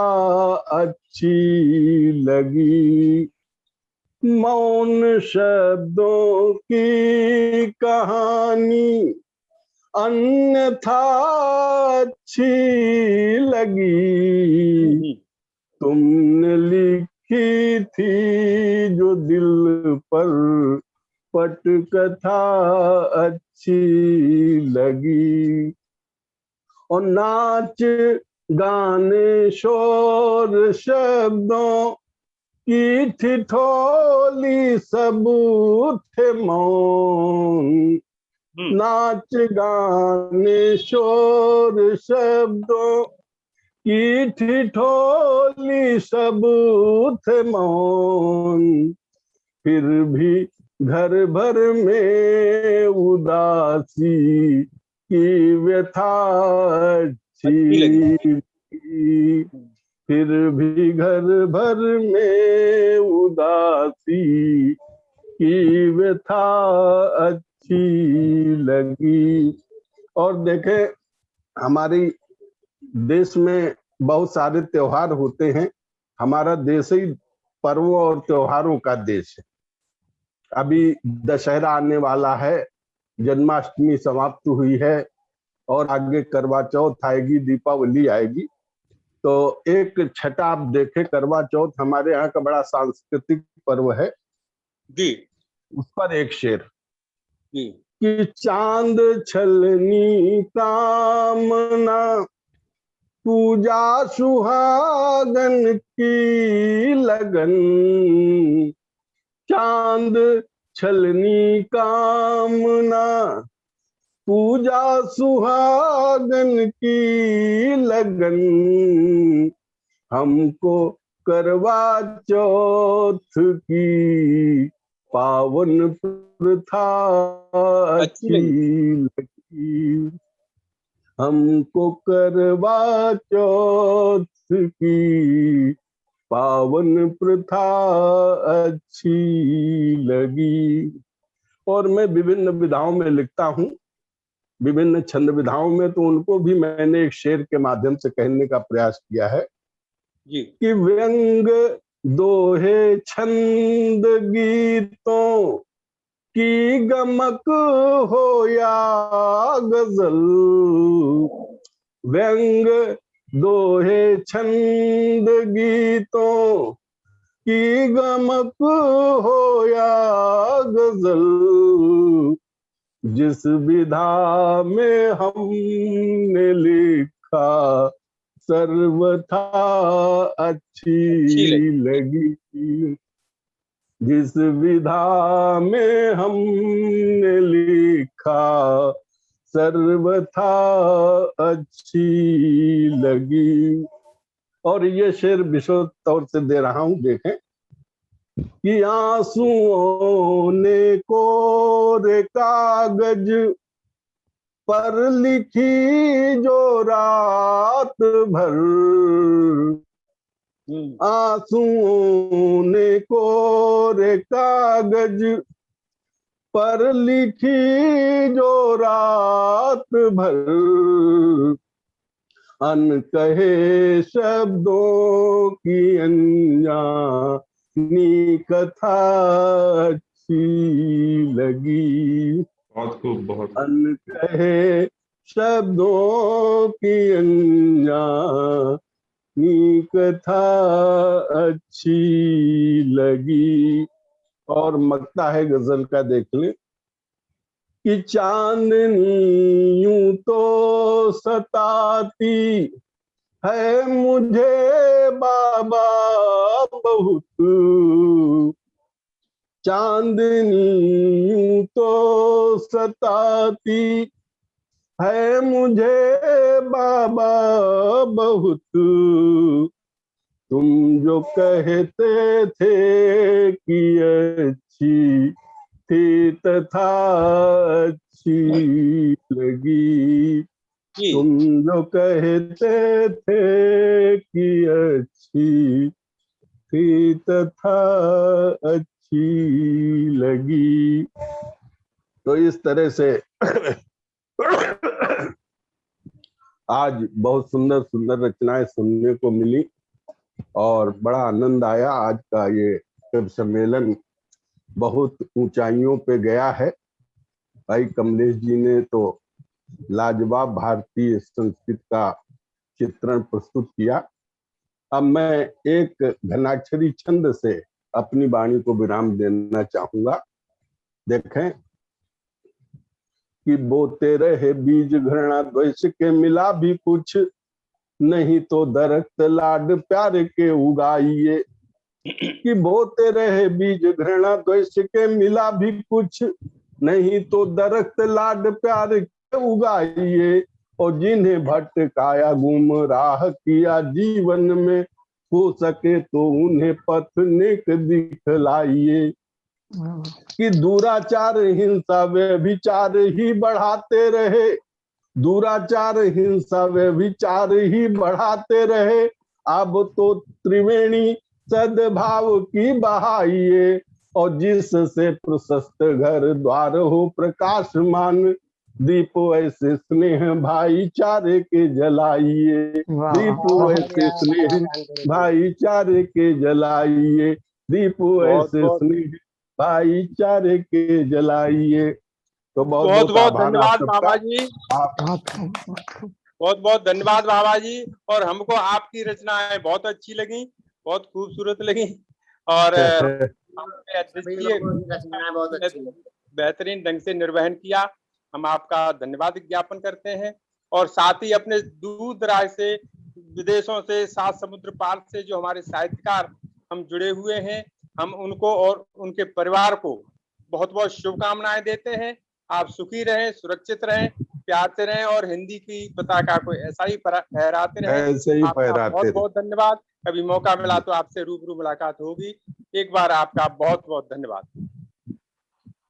अच्छी लगी, मौन शब्दों की कहानी अन्यथा अच्छी लगी, तुमने लिखी थी जो दिल पर पट कथा अच्छी लगी। और नाच गाने शोर शब्दों की ठिठोली सब उठे मौन, नाच गाने शोर शब्दों की ठिठोली सब उठे मौन, फिर भी घर भर में उदासी की व्यथा अच्छी, फिर भी घर भर में उदासी की व्यथा अच्छी लगी। और देखें, हमारी देश में बहुत सारे त्योहार होते हैं। हमारा देश ही पर्वों और त्योहारों का देश है। अभी दशहरा आने वाला है, जन्माष्टमी समाप्त हुई है और आगे करवा चौथ आएगी, दीपावली आएगी। तो एक छठा आप देखें, करवा चौथ हमारे यहाँ का बड़ा सांस्कृतिक पर्व है जी। उस पर एक शेर जी। कि चांद छलनी कामना पूजा सुहागन की लगन, चांद छलनी कामना पूजा सुहागन की लगन, हमको करवा चौथ की पावन प्रथा अच्छी लगी, हमको करवा चौथ की पावन प्रथा अच्छी लगी। और मैं विभिन्न विधाओं में लिखता हूँ, विभिन्न छंद विधाओं में, तो उनको भी मैंने एक शेर के माध्यम से कहने का प्रयास किया है जी। कि व्यंग दोहे छंद गीतों की गमक हो या गजल, व्यंग दोहे छंद गीतों की गमक हो या गजल, जिस विधा में हमने लिखा सर्वथा अच्छी लगी, जिस विधा में हमने लिखा सर्वथा अच्छी लगी। और ये शेर विशुद्ध तौर से दे रहा हूं, देखें कि आंसुओं ने कोरे कागज पर लिखी जो रात भर, आंसुओं ने कोरे कागज पर लिखी जो रात भर, अनकहे शब्दों की अनजानी कथा अच्छी लगी, बहुत खूब, बहुत अनकहे शब्दों की अनजानी कथा अच्छी लगी। और मक्ता है गजल का, देख ले कि चांदनी यूं तो सताती है मुझे बाबा बहुत, चांदनी यूं तो सताती है मुझे बाबा बहुत, तुम जो कहते थे कि अच्छी थी तथा अच्छी लगी, तुम जो कहते थे कि अच्छी थी तथा अच्छी लगी। तो इस तरह से आज बहुत सुंदर सुंदर रचनाएं सुनने को मिली और बड़ा आनंद आया। आज का ये कवि सम्मेलन बहुत ऊंचाइयों पे गया है। भाई कमलेश जी ने तो लाजवाब भारतीय संस्कृति का चित्रण प्रस्तुत किया। अब मैं एक घनाक्षरी छंद से अपनी वाणी को विराम देना चाहूंगा। देखें कि बोते रहे बीज घृणा द्वेष के, मिला भी कुछ नहीं तो दरख्त लाड प्यार के उगाइए। कि बोते रहे बीज घृणा द्वेष के मिला भी कुछ, नहीं तो दरख्त लाड प्यार के उगाइए। और जिन्हें भटकाया गुमराह किया जीवन में, हो सके तो उन्हें पथ नेक दिखलाइए। कि दुराचार हिंसा व्यभिचार ही बढ़ाते रहे, दुराचार हिंसा व्यभिचार ही बढ़ाते रहे। अब तो त्रिवेणी सद्भाव की बहाइए। और जिससे प्रशस्त घर द्वार हो प्रकाशमान, दीप ऐसे स्नेह भाईचारे के जलाइए। दीप ऐसे स्नेह भाईचारे के जलाइए। दीप ऐसे स्नेह भाईचारे के जलाइए। तो बहुत बहुत धन्यवाद बाबा जी, बहुत बहुत धन्यवाद बाबा जी। और हमको आपकी रचनाएं बहुत अच्छी लगी, बहुत खूबसूरत लगी और बेहतरीन ढंग से निर्वहन किया। हम आपका धन्यवाद ज्ञापन करते हैं। और साथ ही अपने दूर दराज से, विदेशों से, 7 समुद्र पार से जो हमारे साहित्यकार हम जुड़े हुए हैं, हम उनको और उनके परिवार को बहुत बहुत शुभकामनाएं देते हैं। आप सुखी रहें, सुरक्षित रहें, प्यार से रहें और हिंदी की पताका को ऐसा ही फहराते रहें। ऐसे ही फहराते बहुत बहुत धन्यवाद। कभी मौका मिला तो आपसे रूबरू मुलाकात होगी। एक बार आपका बहुत बहुत धन्यवाद।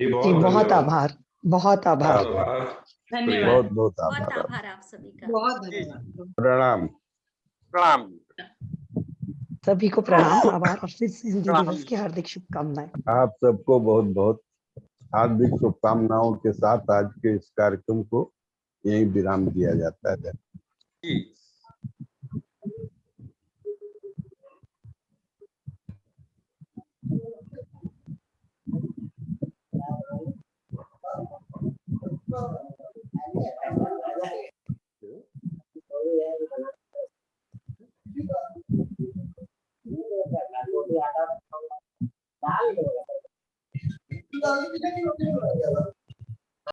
बहुत आभार, बहुत आभार, धन्यवाद, बहुत आभार आप सभी का। बहुत धन्यवाद। प्रणाम। प्रणाम सभी को प्रणाम, आभार और फिर से हिंदी दिवस की हार्दिक शुभकामनाएं। आप सबको बहुत बहुत हार्दिक शुभकामनाओं के साथ आज के इस कार्यक्रम को यही विराम दिया जाता है। दाल